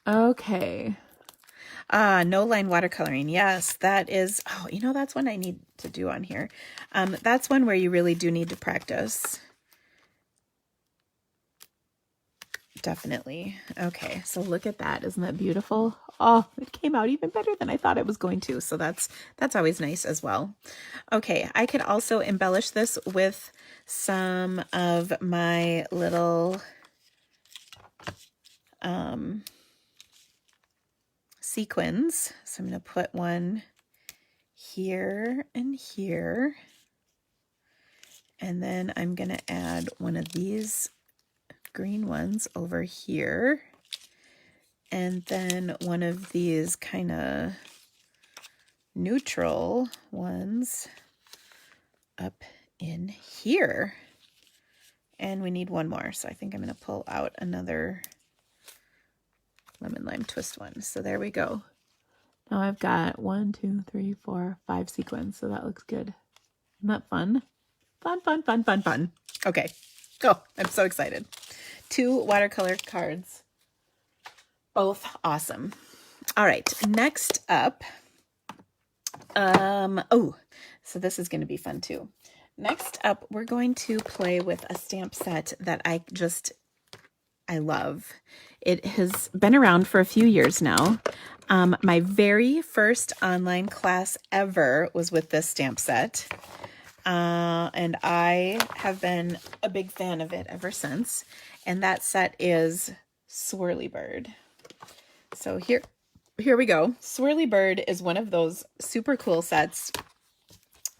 Okay. No line watercoloring. Yes, that is, oh, you know, that's one I need to do on here. That's one where you really do need to practice. Definitely. Okay, so look at that. Isn't that beautiful? Oh, it came out even better than I thought it was going to. So that's always nice as well. Okay, I could also embellish this with some of my little sequins. So I'm going to put one here and here. And then I'm going to add one of these green ones over here, and then one of these kind of neutral ones up in here. And we need one more, so I think I'm going to pull out another lemon lime twist one. So there we go. Now I've got 1, 2, 3, 4, 5 sequins, so that looks good. Isn't that fun? Fun, fun, fun, fun, fun. Okay, go. I'm so excited. 2 watercolor cards. Both awesome. All right, next up, Oh, so this is going to be fun too. Next up, we're going to play with a stamp set that I love. It has been around for a few years now. My very first online class ever was with this stamp set. And I have been a big fan of it ever since. And that set is Swirly Bird. So here we go. Swirly Bird is one of those super cool sets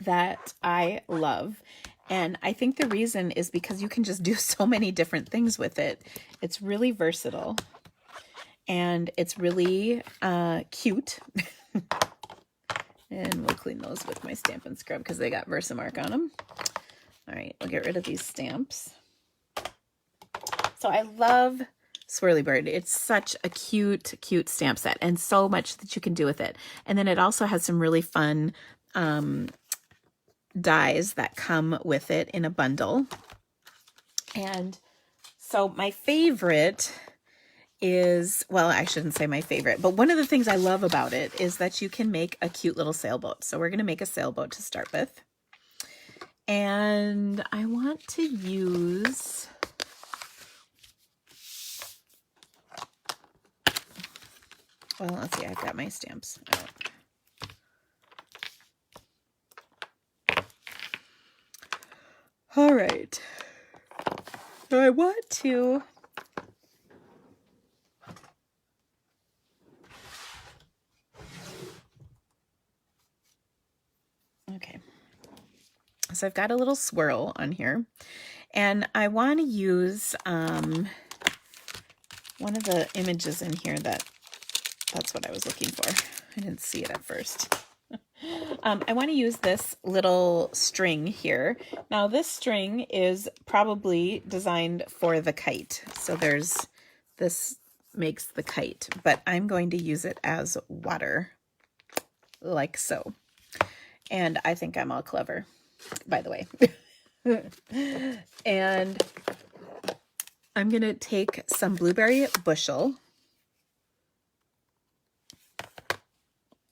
that I love. And I think the reason is because you can just do so many different things with it. It's really versatile. And it's really cute. And we'll clean those with my Stamp and Scrub because they got Versamark on them. All right, I'll get rid of these stamps. So I love Swirly Bird. It's such a cute, cute stamp set and so much that you can do with it. And then it also has some really fun dies that come with it in a bundle. And so my favorite is, well, I shouldn't say my favorite, but one of the things I love about it is that you can make a cute little sailboat. So we're going to make a sailboat to start with. And I want to use, well, let's see, I've got my stamps out. All right. So I want to okay. So I've got a little swirl on here, and I want to use one of the images in here that's what I was looking for. I didn't see it at first. I want to use this little string here. Now this string is probably designed for the kite. So this makes the kite, but I'm going to use it as water, like so. And I think I'm all clever, by the way. And I'm going to take some blueberry Bushel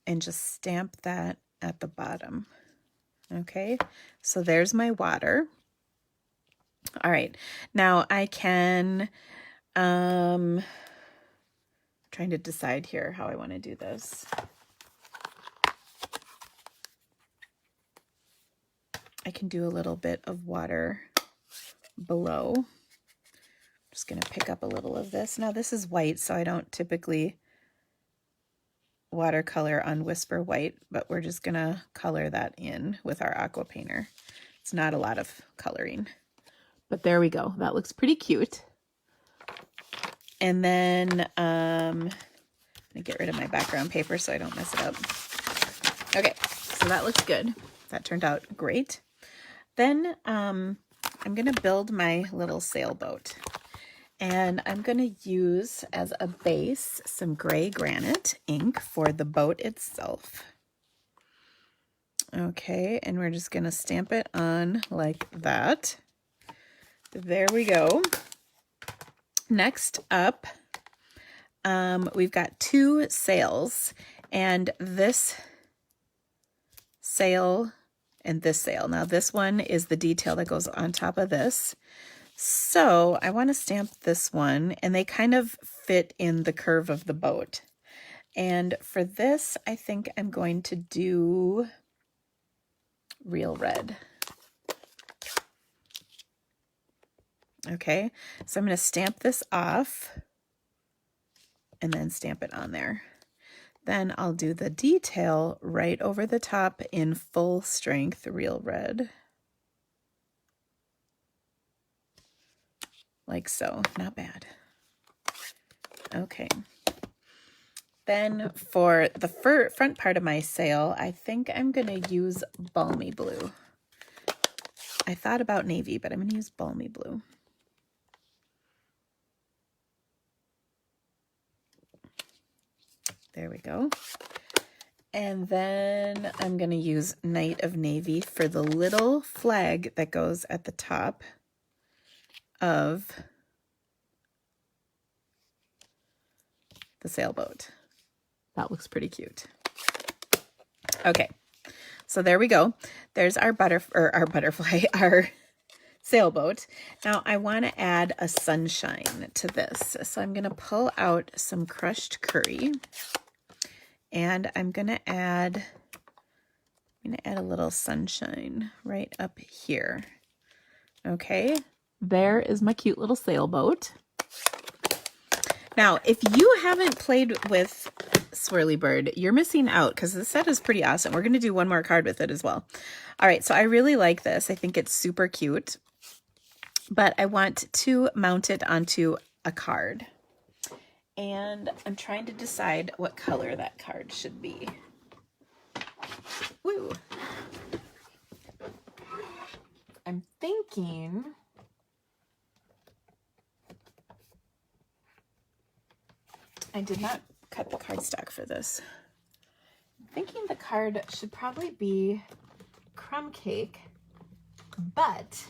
and just stamp that at the bottom. Okay, so there's my water. All right, now I can, trying to decide here how I want to do this. I can do a little bit of water below. I'm just going to pick up a little of this. Now this is white, so I don't typically watercolor on Whisper White, but we're just going to color that in with our aqua painter. It's not a lot of coloring, but there we go. That looks pretty cute. And then I'm going to get rid of my background paper so I don't mess it up. Okay, so that looks good. That turned out great. Then I'm going to build my little sailboat. And I'm going to use as a base some gray granite ink for the boat itself. Okay, and we're just going to stamp it on like that. There we go. Next up, we've got two sails, and this sail and this sail. Now this one is the detail that goes on top of this. So I want to stamp this one, and they kind of fit in the curve of the boat. And for this, I think I'm going to do real red. Okay, so I'm going to stamp this off and then stamp it on there. Then I'll do the detail right over the top in full strength real red. Like so, not bad. Okay. Then for the front part of my sail, I think I'm going to use balmy blue. I thought about navy, but I'm going to use balmy blue. There we go. And then I'm going to use Night of Navy for the little flag that goes at the top of the sailboat. That looks pretty cute. Okay, So there we go. There's our butterfly, our sailboat. Now I want to add a sunshine to this. So I'm going to pull out some crushed curry and I'm going to add a little sunshine right up here. Okay, there is my cute little sailboat. Now, if you haven't played with Swirly Bird, you're missing out because the set is pretty awesome. We're going to do one more card with it as well. All right, so I really like this. I think it's super cute, but I want to mount it onto a card. And I'm trying to decide what color that card should be. Woo! I'm thinking... I did not cut the cardstock for this. I'm thinking the card should probably be crumb cake, but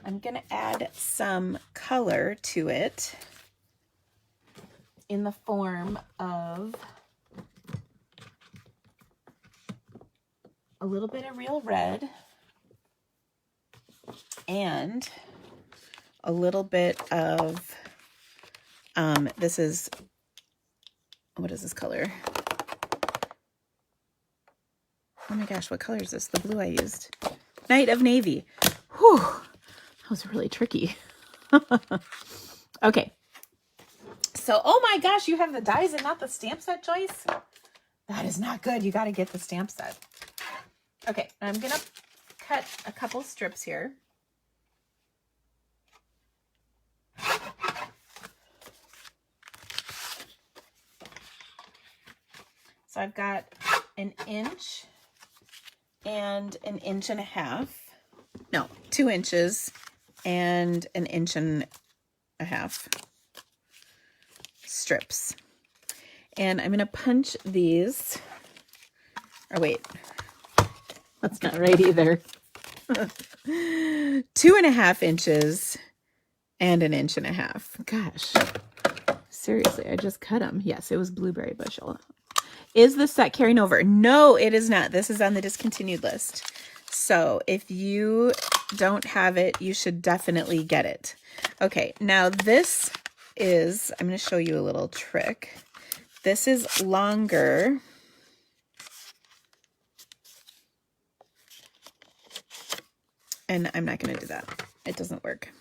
I'm going to add some color to it in the form of a little bit of real red and a little bit of this is, what is this color? Oh my gosh, what color is this? The blue I used. Night of Navy. Whew, that was really tricky. Okay. So, oh my gosh, you have the dies and not the stamp set, Joyce? That is not good. You got to get the stamp set. Okay, I'm going to cut a couple strips here. So I've got 1 inch and 1.5 inches. No, 2 inches and 1.5 inches strips. And I'm going to punch these. Oh, wait. That's not right either. 2.5 inches and 1.5 inches. Gosh. Seriously, I just cut them. Yes, it was blueberry bushel. Is this set carrying over? No, it is not. This is on the discontinued list. So if you don't have it, you should definitely get it. Okay, now this is, I'm going to show you a little trick. This is longer. And I'm not going to do that. It doesn't work.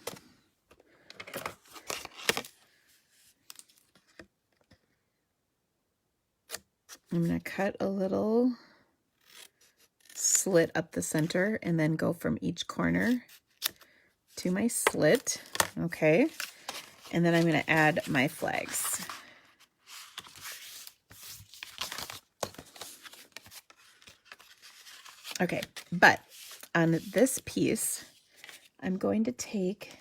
I'm going to cut a little slit up the center and then go from each corner to my slit. Okay. And then I'm going to add my flags. Okay. But on this piece, I'm going to take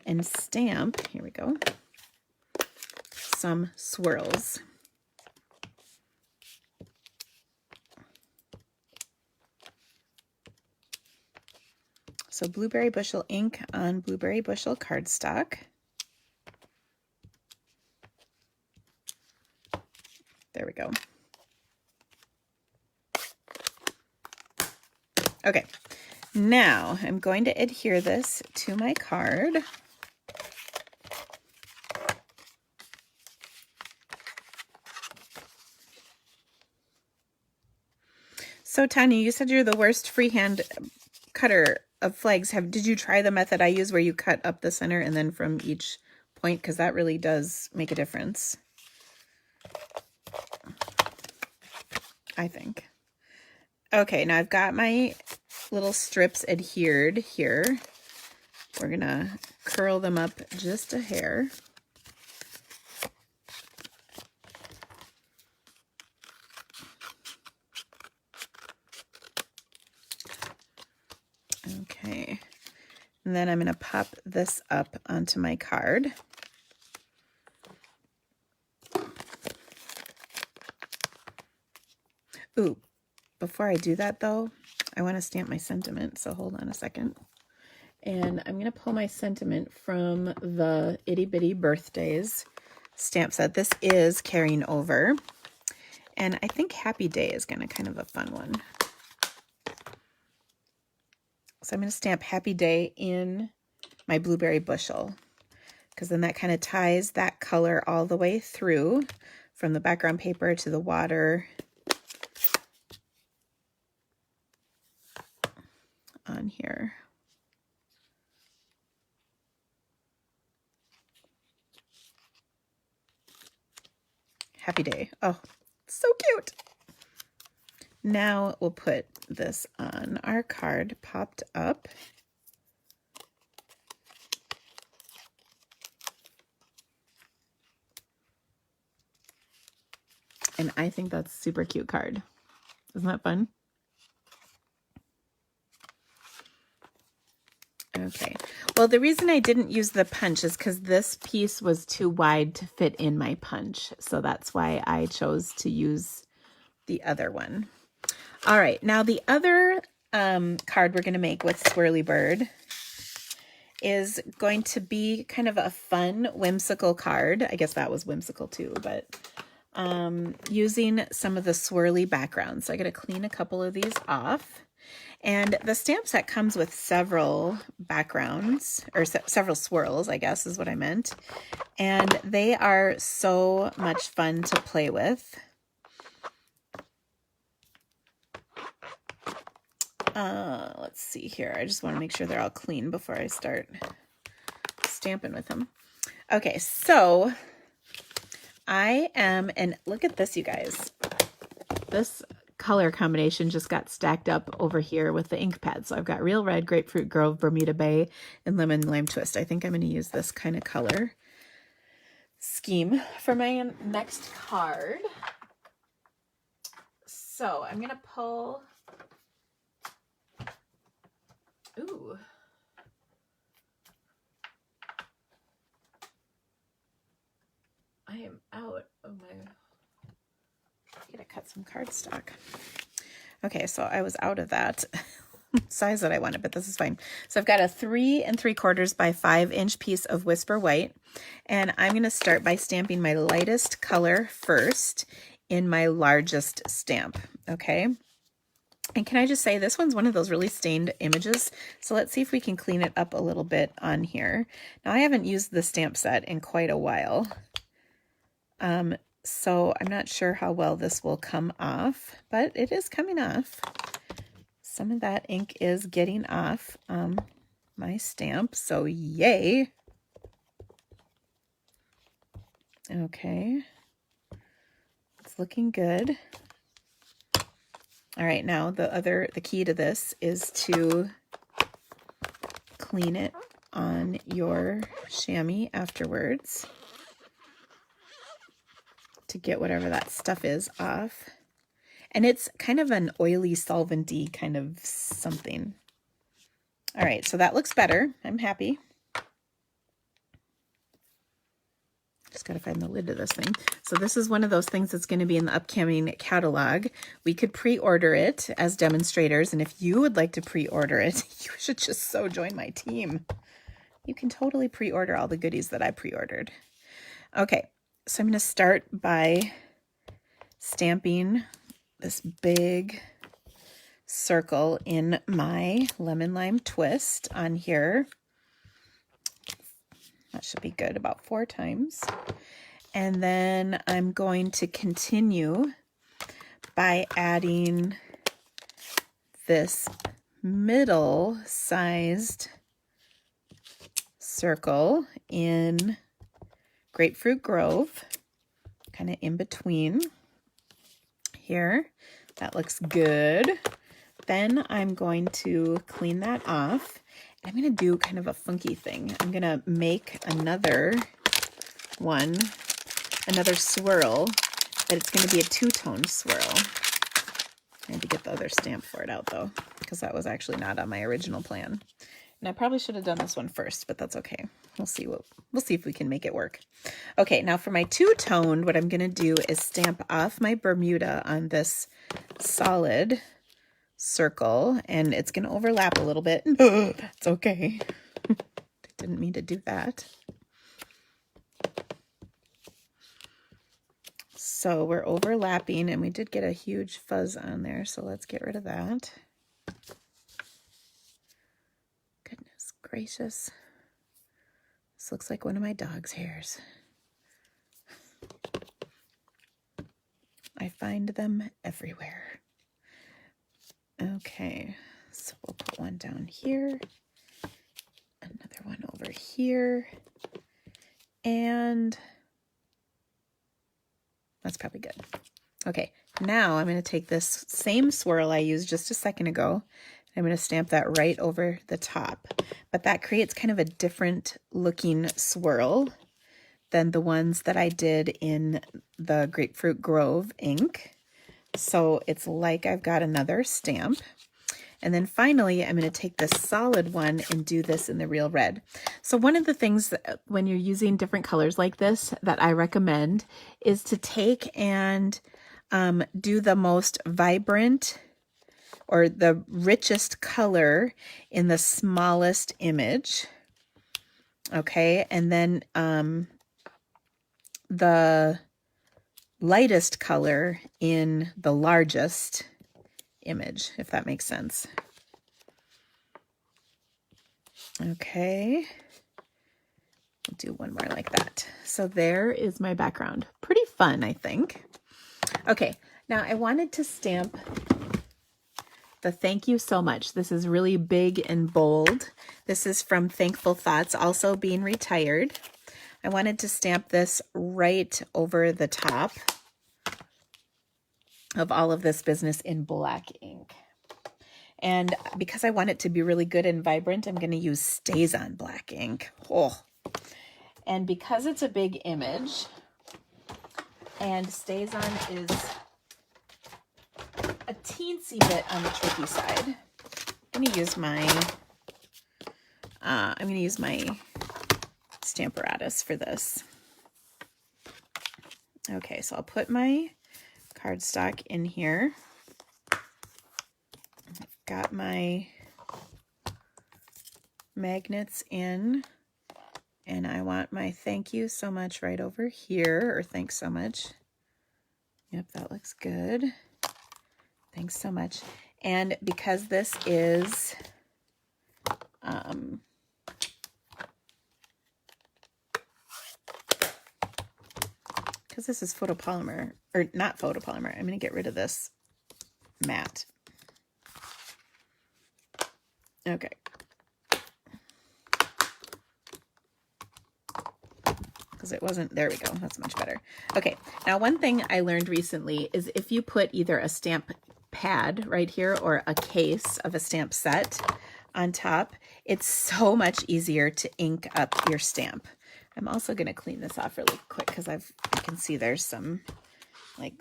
and stamp, here we go, some swirls. So Blueberry Bushel ink on Blueberry Bushel cardstock. There we go. Okay, now I'm going to adhere this to my card. So Tanya, you said you're the worst freehand cutter of flags. Did you try the method I use where you cut up the center and then from each point? Because that really does make a difference, I think. Okay, now I've got my little strips adhered here. We're gonna curl them up just a hair. Okay, and then I'm going to pop this up onto my card. Ooh, before I do that though, I want to stamp my sentiment, so hold on a second. And I'm going to pull my sentiment from the Itty Bitty Birthdays stamp set. This is carrying over. And I think Happy Day is going to kind of a fun one. So I'm going to stamp Happy Day in my Blueberry Bushel, because then that kind of ties that color all the way through from the background paper to the water on here. Happy Day. Oh, so cute. Now we'll put this on our card popped up. And I think that's a super cute card. Isn't that fun? Okay. Well, the reason I didn't use the punch is because this piece was too wide to fit in my punch. So that's why I chose to use the other one. All right. Now the other card we're going to make with Swirly Bird is going to be kind of a fun whimsical card. I guess that was whimsical too, but using some of the swirly backgrounds. So I got to clean a couple of these off. And the stamp set comes with several backgrounds, or several swirls, I guess is what I meant. And they are so much fun to play with. Let's see here. I just want to make sure they're all clean before I start stamping with them. Okay, so I am, and look at this, you guys. This color combination just got stacked up over here with the ink pad. So I've got Real Red, Grapefruit Grove, Bermuda Bay, and Lemon Lime Twist. I think I'm going to use this kind of color scheme for my next card. So I'm going to pull... Ooh. I am out of my... I gotta cut some cardstock. Okay, so I was out of that size that I wanted, but this is fine. So I've got a 3 3/4 by 5-inch piece of Whisper White, and I'm going to start by stamping my lightest color first in my largest stamp, okay? And can I just say, this one's one of those really stained images, so let's see if we can clean it up a little bit on here. Now, I haven't used the stamp set in quite a while, so I'm not sure how well this will come off, but it is coming off. Some of that ink is getting off my stamp, so yay. Okay, it's looking good. All right, now the key to this is to clean it on your chamois afterwards to get whatever that stuff is off. And it's kind of an oily, solvent-y kind of something. All right, so that looks better. I'm happy. Just got to find the lid to this thing. So this is one of those things that's going to be in the upcoming catalog. We could pre-order it as demonstrators, and if you would like to pre-order it, you should just so join my team. You can totally pre-order all the goodies that I pre-ordered. Okay, so I'm going to start by stamping this big circle in my Lemon Lime Twist on here. That should be good, about 4 times. And then I'm going to continue by adding this middle-sized circle in Grapefruit Grove, kind of in between here. That looks good. Then I'm going to clean that off. I'm going to do kind of a funky thing. I'm going to make another one, another swirl, but it's going to be a 2-tone swirl. I had to get the other stamp for it out though, because that was actually not on my original plan. And I probably should have done this one first, but that's okay. We'll see if we can make it work. Okay, now for my 2-toned, what I'm going to do is stamp off my Bermuda on this solid circle, and it's going to overlap a little bit. That's okay. I didn't mean to do that. So we're overlapping, and we did get a huge fuzz on there, so let's get rid of that. Goodness gracious. This looks like one of my dog's hairs. I find them everywhere. Okay, so we'll put one down here, another one over here, and that's probably good. Okay, now I'm going to take this same swirl I used just a second ago. I'm going to stamp that right over the top, but that creates kind of a different looking swirl than the ones that I did in the Grapefruit Grove ink. So it's like I've got another stamp. And then finally, I'm going to take this solid one and do this in the Real Red. So one of the things that, when you're using different colors like this, that I recommend is to take and do the most vibrant or the richest color in the smallest image. Okay, and then the lightest color in the largest image, if that makes sense. Okay, I'll do one more like that. So there is my background. Pretty fun, I think. Okay, now I wanted to stamp the thank you so much. This is really big and bold. This is from Thankful Thoughts, also being retired. I wanted to stamp this right over the top of all of this business in black ink. And because I want it to be really good and vibrant, I'm going to use Stays On black ink. Oh. And because it's a big image, and Stays On is a teensy bit on the tricky side, I'm going to use my Stamparatus for this. Okay, so I'll put my cardstock in here. I've got my magnets in, and I want my thank you so much right over here, or thanks so much. Yep, that looks good. Thanks so much. And because this is photopolymer, or not photopolymer, I'm going to get rid of this matte. Okay. Because it wasn't, there we go, that's much better. Okay, now one thing I learned recently is if you put either a stamp pad right here or a case of a stamp set on top, it's so much easier to ink up your stamp. I'm also going to clean this off really quick because I can see there's some like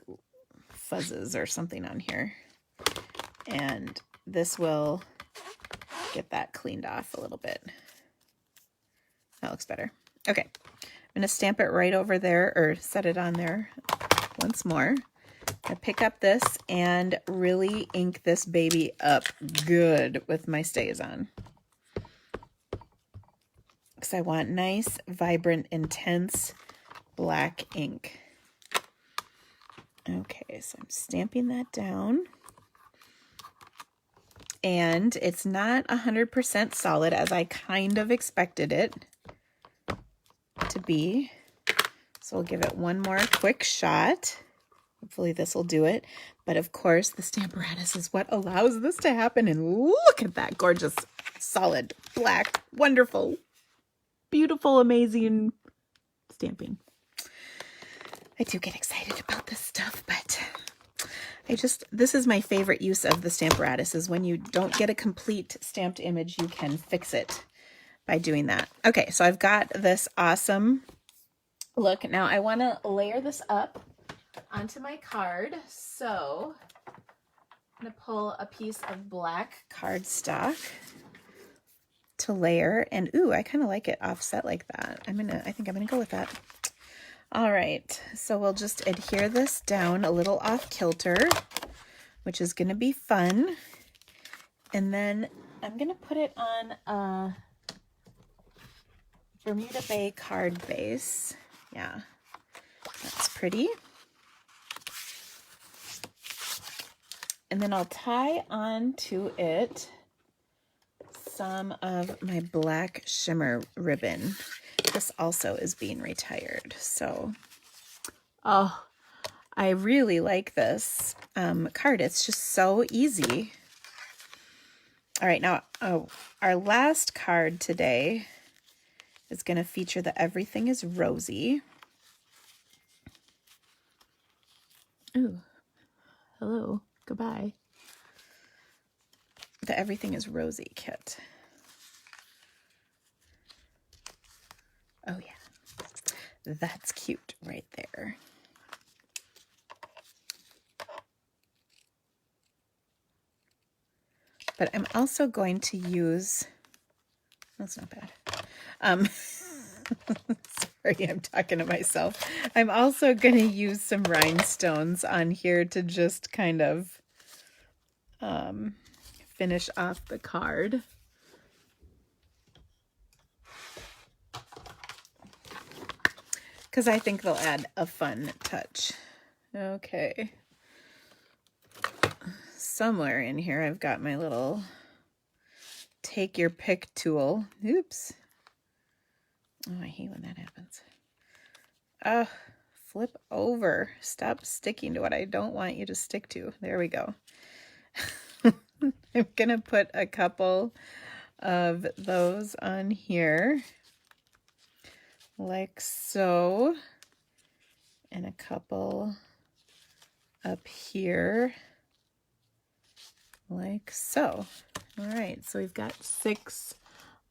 fuzzes or something on here. And this will get that cleaned off a little bit. That looks better. Okay, I'm going to stamp it right over there, or set it on there once more. I pick up this and really ink this baby up good with my Stays On. Because I want nice, vibrant, intense black ink. Okay, so I'm stamping that down. And it's not 100% solid, as I kind of expected it to be. So we'll give it one more quick shot. Hopefully this will do it. But of course, the Stamparatus is what allows this to happen. And look at that gorgeous, solid, black, wonderful, beautiful, amazing stamping. I do get excited about this stuff, but this is my favorite use of the Stamparatus, is when you don't get a complete stamped image, you can fix it by doing that. Okay, so I've got this awesome look. Now I want to layer this up onto my card. So I'm going to pull a piece of black cardstock to layer, and ooh, I kind of like it offset like that. I think I'm gonna go with that. All right, so we'll just adhere this down a little off kilter, which is gonna be fun. And then I'm gonna put it on a Bermuda Bay card base. Yeah, that's pretty. And then I'll tie onto it some of my black shimmer ribbon. This also is being retired. So, oh, I really like this card. It's just so easy. All right, now our last card today is going to feature the Everything is Rosy. Ooh, hello, goodbye. The Everything is Rosy kit. Oh yeah, that's cute right there. But I'm also going to use, that's not bad. Sorry, I'm talking to myself. I'm also going to use some rhinestones on here to just kind of finish off the card. Because I think they'll add a fun touch. Okay. Somewhere in here I've got my little take your pick tool. Oops. Oh, I hate when that happens. Flip over. Stop sticking to what I don't want you to stick to. There we go. I'm gonna put a couple of those on here. Like so. And a couple up here. Like so. All right, so we've got 6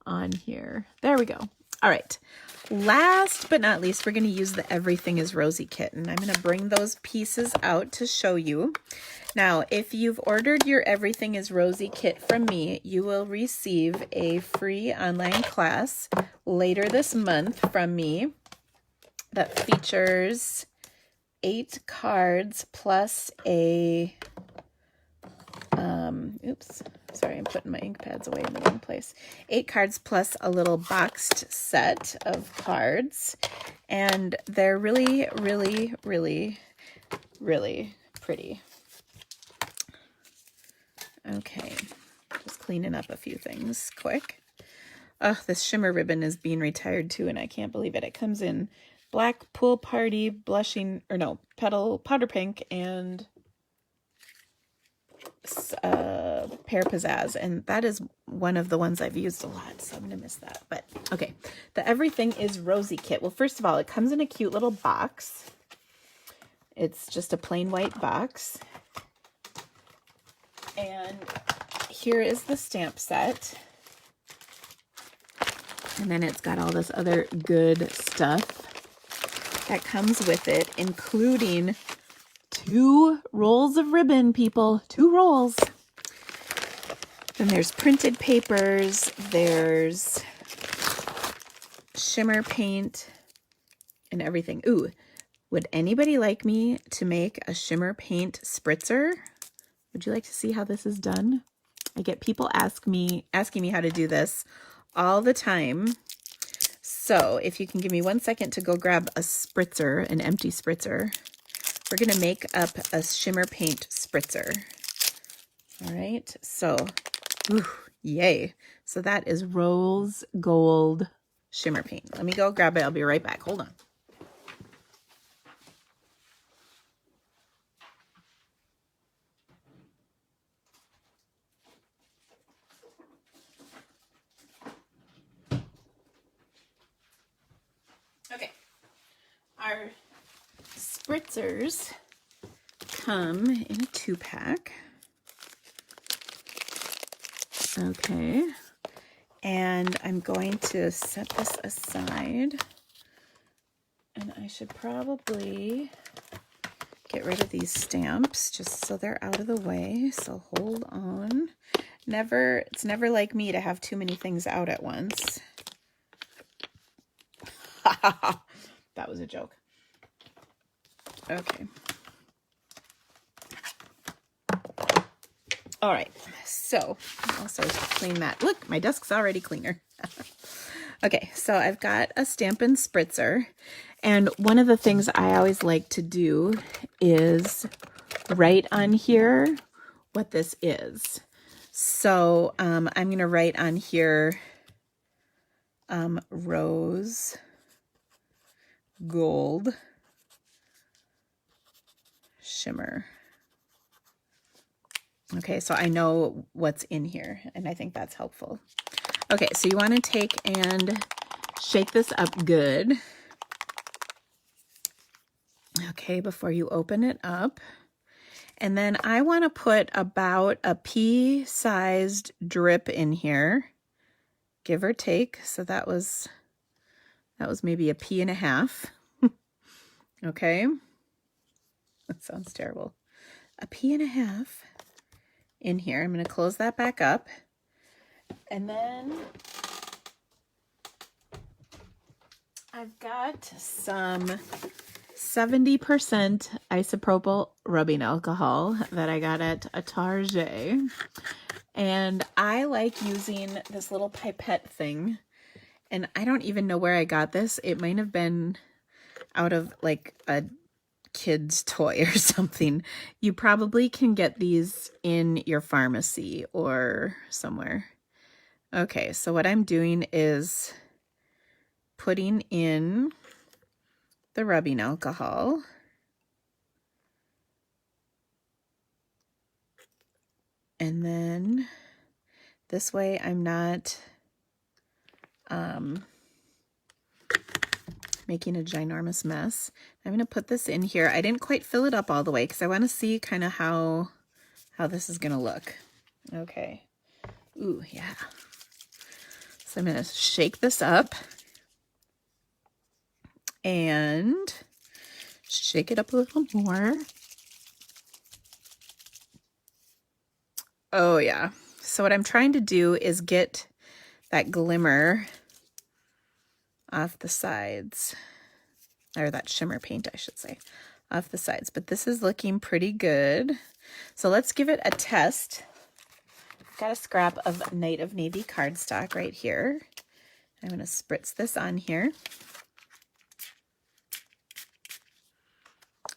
on here. There we go. All right, last but not least, we're going to use the Everything is Rosy kit, and I'm going to bring those pieces out to show you. Now, if you've ordered your Everything is Rosy kit from me, you will receive a free online class later this month from me that features 8 cards plus a oops, sorry, I'm putting my ink pads away in the wrong place. 8 cards plus a little boxed set of cards. And they're really, really, really, really pretty. Okay, just cleaning up a few things quick. Oh, this shimmer ribbon is being retired too, and I can't believe it. It comes in black pool party, blushing, or no, petal, powder pink, and pear pizzazz, and that is one of the ones I've used a lot, so I'm gonna miss that. But okay, the Everything is Rosy kit. Well, first of all, it comes in a cute little box. It's just a plain white box, and here is the stamp set, and then it's got all this other good stuff that comes with it, including 2 rolls of ribbon, people. 2 rolls. Then there's printed papers. There's shimmer paint and everything. Ooh, would anybody like me to make a shimmer paint spritzer? Would you like to see how this is done? I get people asking me how to do this all the time. So if you can give me 1 second to go grab a spritzer, an empty spritzer. We're going to make up a shimmer paint spritzer. All right, so, ooh, yay. So that is rose gold shimmer paint. Let me go grab it. I'll be right back. Hold on. Okay, our spritzers come in a 2-pack. Okay, and I'm going to set this aside, and I should probably get rid of these stamps just so they're out of the way. So hold on. It's never like me to have too many things out at once. That was a joke. Okay. All right, so I'll also clean that. Look, my desk's already cleaner. Okay, so I've got a Stampin' Spritzer, and one of the things I always like to do is write on here what this is. So I'm going to write on here rose gold shimmer. Okay, so I know what's in here, and I think that's helpful. Okay, so you want to take and shake this up good. Okay, before you open it up. And then I want to put about a pea-sized drip in here, give or take. So that was maybe a pea and a half. Okay, that sounds terrible. A pea and a half in here. I'm going to close that back up. And then I've got some 70% isopropyl rubbing alcohol that I got at a Target. And I like using this little pipette thing. And I don't even know where I got this. It might have been out of like a kid's toy or something. You probably can get these in your pharmacy or somewhere. Okay, so what I'm doing is putting in the rubbing alcohol. And then this way I'm not making a ginormous mess. I'm going to put this in here. I didn't quite fill it up all the way because I want to see kind of how this is going to look. Okay. Ooh, yeah. So I'm going to shake this up and shake it up a little more. Oh yeah. So what I'm trying to do is get that glimmer off the sides, or that shimmer paint, I should say, off the sides. But this is looking pretty good. So let's give it a test. I've got a scrap of Night of Navy cardstock right here. I'm going to spritz this on here.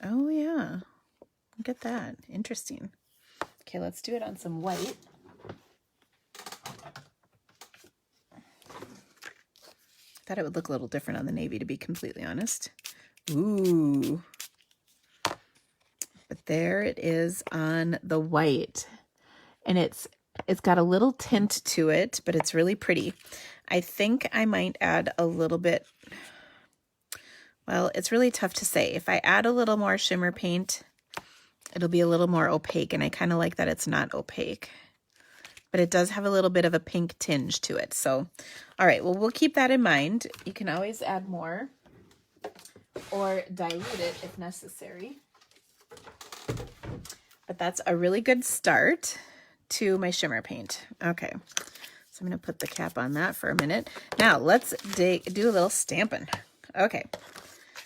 Oh yeah, look at that. Interesting. Okay, let's do it on some white. Thought it would look a little different on the navy, to be completely honest. Ooh. But there it is on the white. And it's got a little tint to it, but it's really pretty. I think I might add a little bit. Well, it's really tough to say. If I add a little more shimmer paint, it'll be a little more opaque, and I kind of like that it's not opaque. But it does have a little bit of a pink tinge to it. So, all right, well, we'll keep that in mind. You can always add more or dilute it if necessary. But that's a really good start to my shimmer paint. Okay, so I'm going to put the cap on that for a minute. Now, let's do a little stamping. Okay.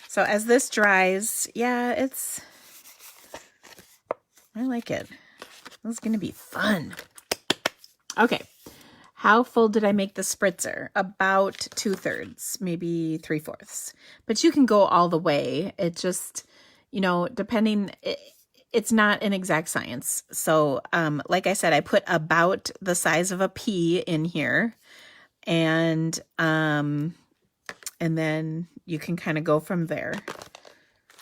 So as this dries, yeah, I like it. This is going to be fun. Okay. How full did I make the spritzer? About 2/3, maybe 3/4. But you can go all the way. It just, depending, it's not an exact science. So, like I said, I put about the size of a pea in here, and then you can kind of go from there.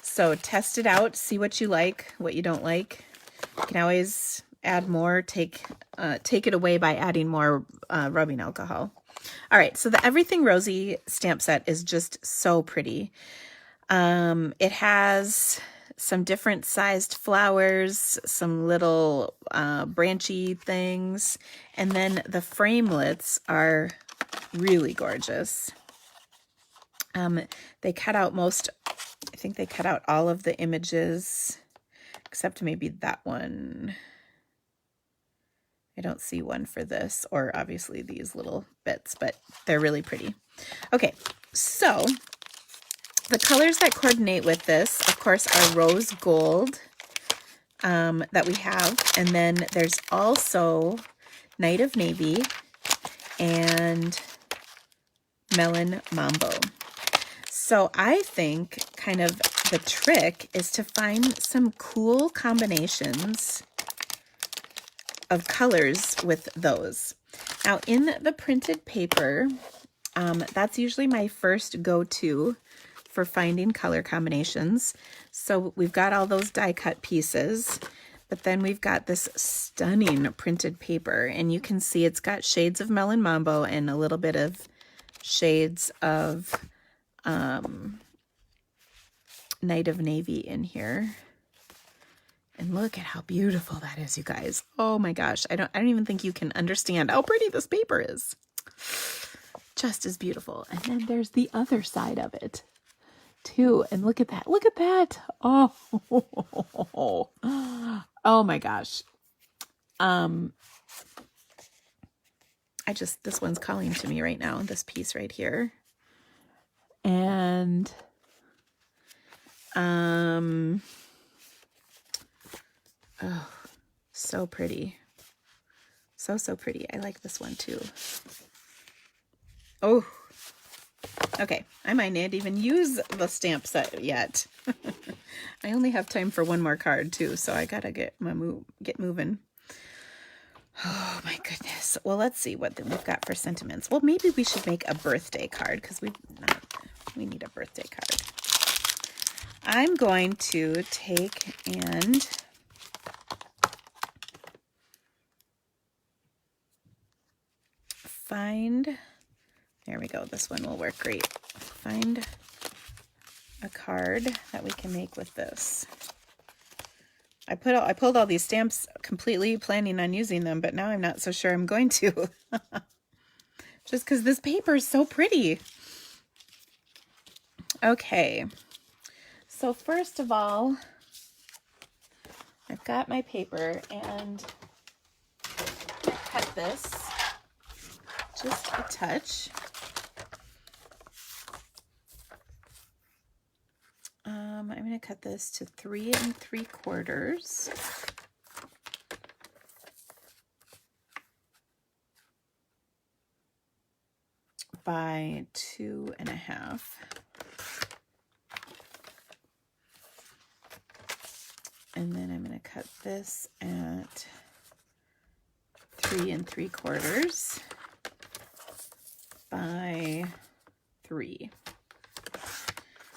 So test it out, see what you like, what you don't like. You can always add more, take it away by adding more rubbing alcohol. All right, so the Everything Rosie stamp set is just so pretty. It has some different sized flowers, some little branchy things, and then the framelits are really gorgeous. They cut out I think they cut out all of the images, except maybe that one. I don't see one for this, or obviously these little bits, but they're really pretty. Okay, so the colors that coordinate with this, of course, are rose gold that we have, and then there's also Night of Navy and Melon Mambo. So I think kind of the trick is to find some cool combinations of colors with those. Now in the printed paper, that's usually my first go-to for finding color combinations. So we've got all those die cut pieces, but then we've got this stunning printed paper, and you can see it's got shades of Melon Mambo and a little bit of shades of Night of Navy in here. And look at how beautiful that is, you guys. Oh my gosh, I don't even think you can understand how pretty this paper is. Just as beautiful. And then there's the other side of it too. And look at that. Look at that. Oh, oh my gosh. This one's calling to me right now, this piece right here. And oh, so pretty. So pretty. I like this one too. Oh, okay. I might not even use the stamp set yet. I only have time for one more card too, so I gotta get moving. Oh my goodness. Well, let's see what we've got for sentiments. Well, maybe we should make a birthday card because we need a birthday card. I'm going to take and find, there we go, this one will work great. Find a card that we can make with this. I pulled all these stamps completely planning on using them, but now I'm not so sure I'm going to. Just because this paper is so pretty. Okay. So first of all, I've got my paper and I cut this just a touch. I'm going to cut this to 3 3/4 by 2 1/2. And then I'm going to cut this at 3 3/4 by 3.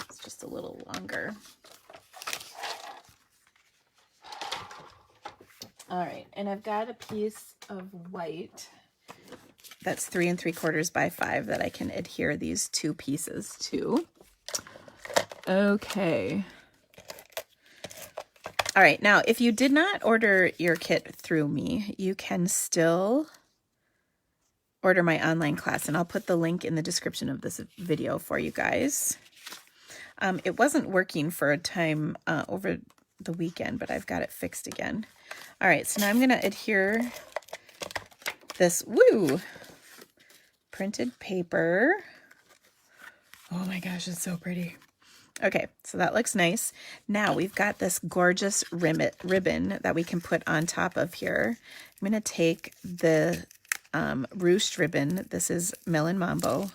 It's just a little longer. All right, and I've got a piece of white that's 3 3/4 by 5 that I can adhere these two pieces to. Okay. All right, now if you did not order your kit through me, you can still order my online class, and I'll put the link in the description of this video for you guys. It wasn't working for a time over the weekend, but I've got it fixed again. All right, so now I'm going to adhere this printed paper. Oh my gosh, it's so pretty. Okay, so that looks nice. Now we've got this gorgeous ribbon that we can put on top of here. I'm going to take the ruched ribbon. This is Melon Mambo.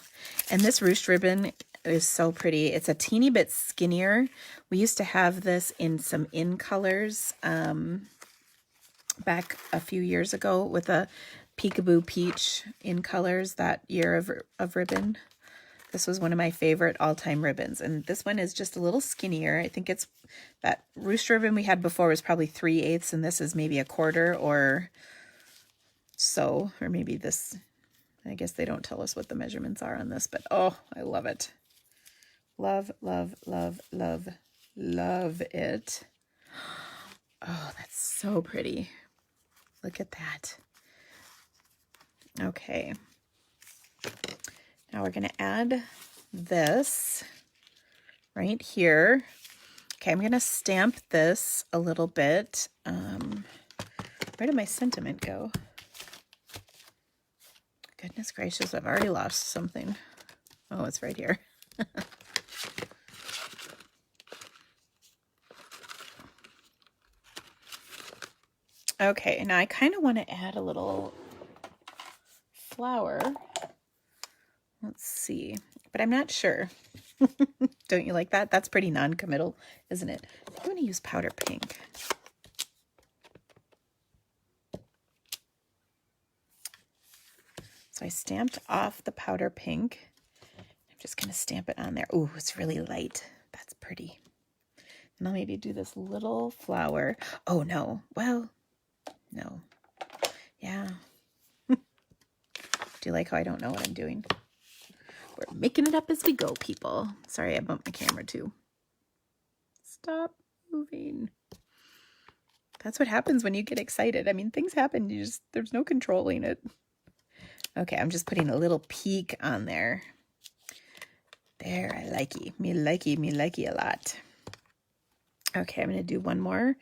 And this ruched ribbon is so pretty. It's a teeny bit skinnier. We used to have this in some in colors back a few years ago with a Peekaboo Peach in colors that year of ribbon. This was one of my favorite all-time ribbons. And this one is just a little skinnier. I think it's that ruched ribbon we had before was probably 3/8, and this is maybe 1/4 or so, or maybe this. I guess they don't tell us what the measurements are on this, but oh, I love it. Love, love, love, love, love it. Oh, that's so pretty. Look at that. Okay. Now we're going to add this right here. Okay, I'm going to stamp this a little bit. Where did my sentiment go? Goodness gracious, I've already lost something. Oh, it's right here. Okay, now I kind of want to add a little flower. Let's see, but I'm not sure. Don't you like that? That's pretty non-committal, isn't it? I'm going to use powder pink. So I stamped off the powder pink. I'm just going to stamp it on there. Ooh, it's really light. That's pretty. And I'll maybe do this little flower. Oh, no. Well, no. Yeah. Do you like how I don't know what I'm doing? We're making it up as we go, people. Sorry, I bumped my camera too. Stop moving. That's what happens when you get excited. I mean, things happen. There's no controlling it. Okay, I'm just putting a little peak on there. There, I likey. Me likey a lot. Okay, I'm going to do one more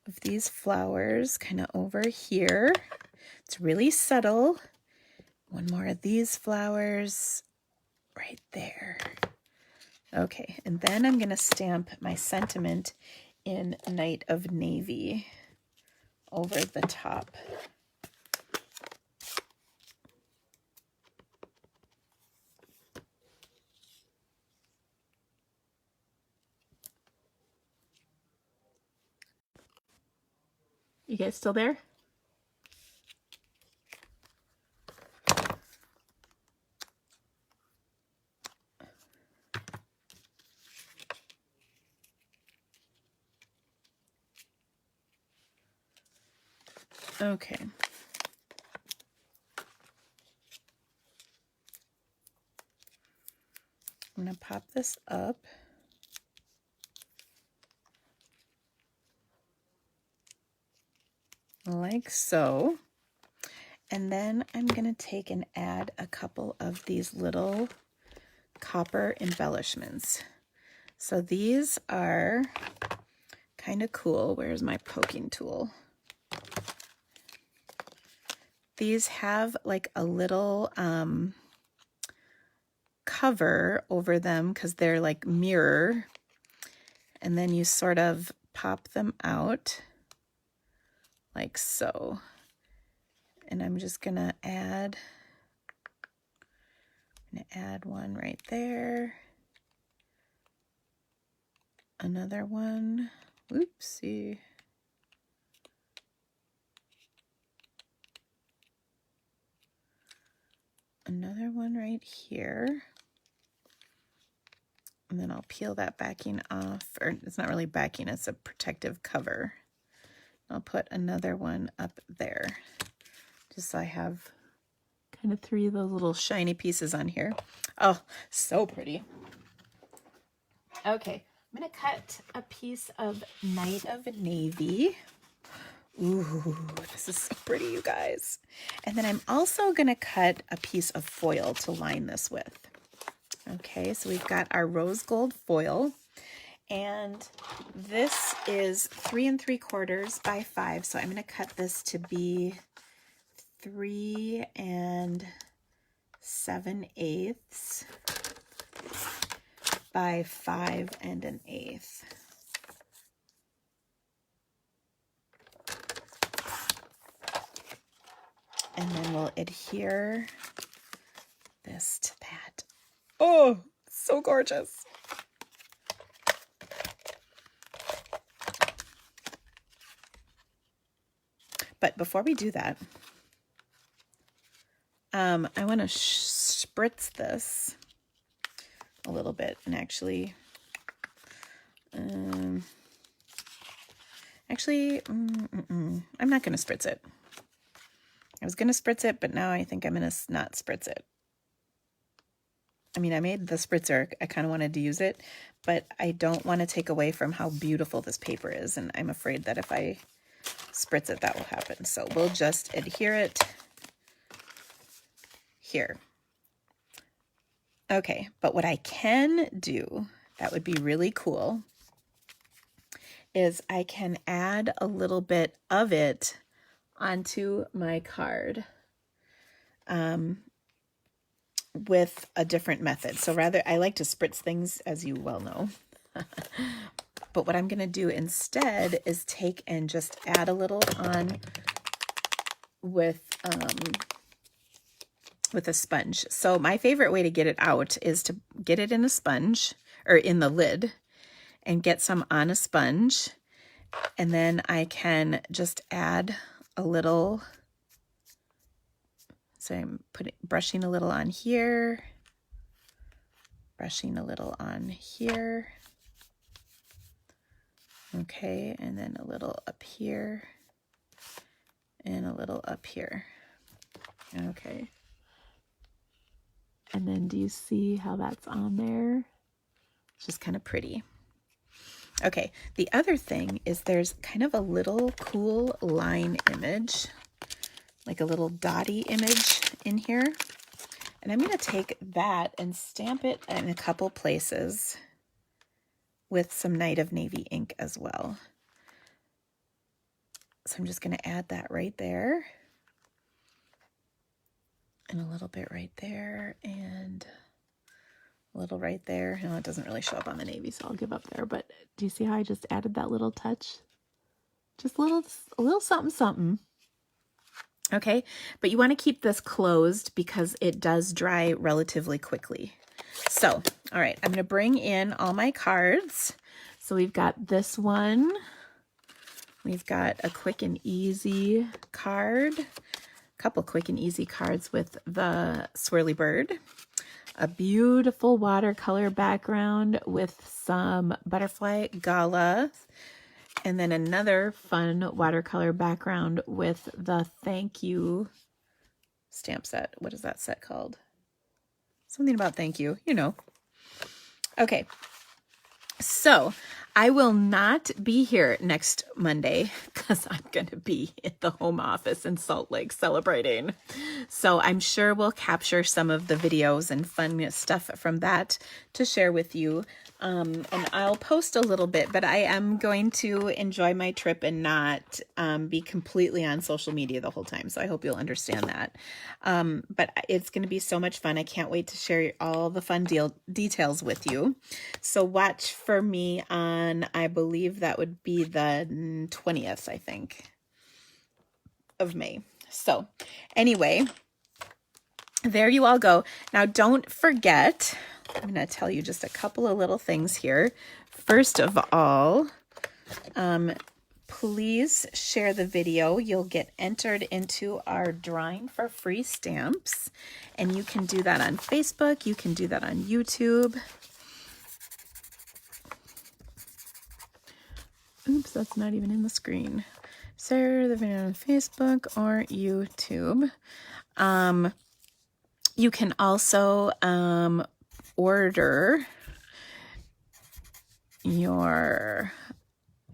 of these flowers kind of over here. It's really subtle. One more of these flowers right there. Okay, and then I'm going to stamp my sentiment in Night of Navy over the top. You guys still there? Okay. I'm going to pop this up. Like so. And then I'm going to take and add a couple of these little copper embellishments. So these are kind of cool. Where's my poking tool? These have like a little cover over them because they're like mirror. And then you sort of pop them out like so. And I'm just gonna add one right there. Another one. Oopsie. Another one right here. And then I'll peel that backing off, or it's not really backing, it's a protective cover. I'll put another one up there, just so I have kind of three of those little shiny pieces on here. Oh, so pretty. Okay, I'm gonna cut a piece of Night of Navy. Ooh, this is so pretty, you guys. And then I'm also gonna cut a piece of foil to line this with. Okay, so we've got our rose gold foil, and this is 3 3/4 by 5. So I'm going to cut this to be 3 7/8 by 5 1/8. And then we'll adhere this to that. Oh, so gorgeous. But before we do that, I want to spritz this a little bit, and actually, I'm not going to spritz it. I was going to spritz it, but now I think I'm going to not spritz it. I mean, I made the spritzer. I kind of wanted to use it, but I don't want to take away from how beautiful this paper is, and I'm afraid that if I spritz it, that will happen. So we'll just adhere it here. Okay, but what I can do, that would be really cool, is I can add a little bit of it onto my card. With a different method. So rather, I like to spritz things, as you well know. But what I'm going to do instead is take and just add a little on with a sponge. So my favorite way to get it out is to get it in a sponge, or in the lid, and get some on a sponge. And then I can just add a little So I'm brushing a little on here, brushing a little on here. Okay, and then a little up here and a little up here. Okay. And then do you see how that's on there? It's just kind of pretty. Okay, the other thing is there's kind of a little cool line image, like a little dotty image in here. And I'm going to take that and stamp it in a couple places with some Night of Navy ink as well. So I'm just going to add that right there. And a little bit right there, and a little right there. No, it doesn't really show up on the navy, so I'll give up there. But do you see how I just added that little touch? Just a little something, something. Okay, but you want to keep this closed because it does dry relatively quickly. So, all right, I'm going to bring in all my cards. So we've got this one. We've got a quick and easy card. Couple quick and easy cards with the swirly bird, a beautiful watercolor background with some butterfly gala, and then another fun watercolor background with the thank you stamp set. What is that set called? Something about thank you, you know. Okay, so I will not be here next Monday because I'm going to be at the home office in Salt Lake celebrating. So I'm sure we'll capture some of the videos and fun stuff from that to share with you. And I'll post a little bit, but I am going to enjoy my trip and not be completely on social media the whole time. So I hope you'll understand that. But it's going to be so much fun. I can't wait to share all the fun details with you. So watch for me on, I believe that would be the 20th, I think, of May. So anyway, there you all go. Now don't forget, I'm going to tell you just a couple of little things here. First of all, please share the video. You'll get entered into our drawing for free stamps. And you can do that on Facebook. You can do that on YouTube. Oops, that's not even in the screen. Share the video on Facebook or YouTube. You can also order your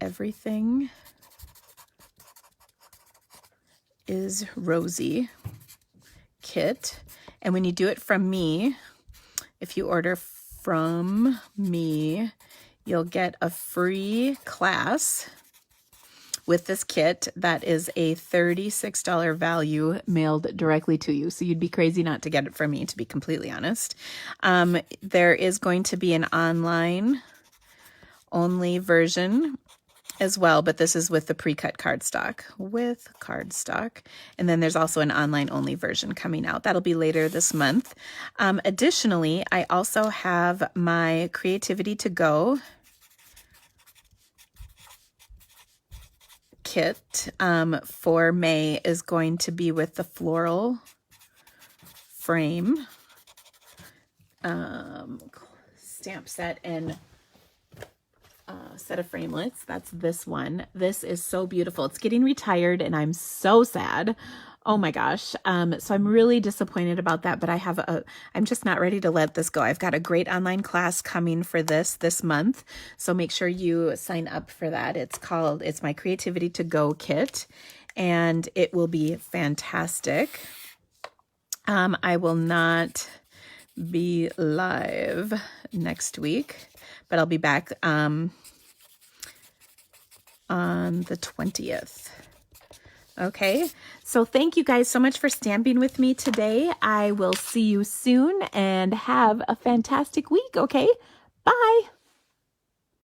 Everything is Rosie kit. And when you do it from me, if you order from me, you'll get a free class with this kit that is a $36 value mailed directly to you. So you'd be crazy not to get it from me, to be completely honest. There is going to be an online only version as well, but this is with the pre-cut cardstock, and then there's also an online only version coming out. That'll be later this month. Additionally, I also have my Creativity to Go kit for May is going to be with the floral frame stamp set and set of framelits. That's this one. This is so beautiful. It's getting retired and I'm so sad. Oh my gosh. So I'm really disappointed about that, but I'm just not ready to let this go. I've got a great online class coming for this month. So make sure you sign up for that. It's my Creativity to Go kit and it will be fantastic. I will not be live next week, but I'll be back on the 20th. Okay, so thank you guys so much for stamping with me today. I will see you soon and have a fantastic week, okay? Bye!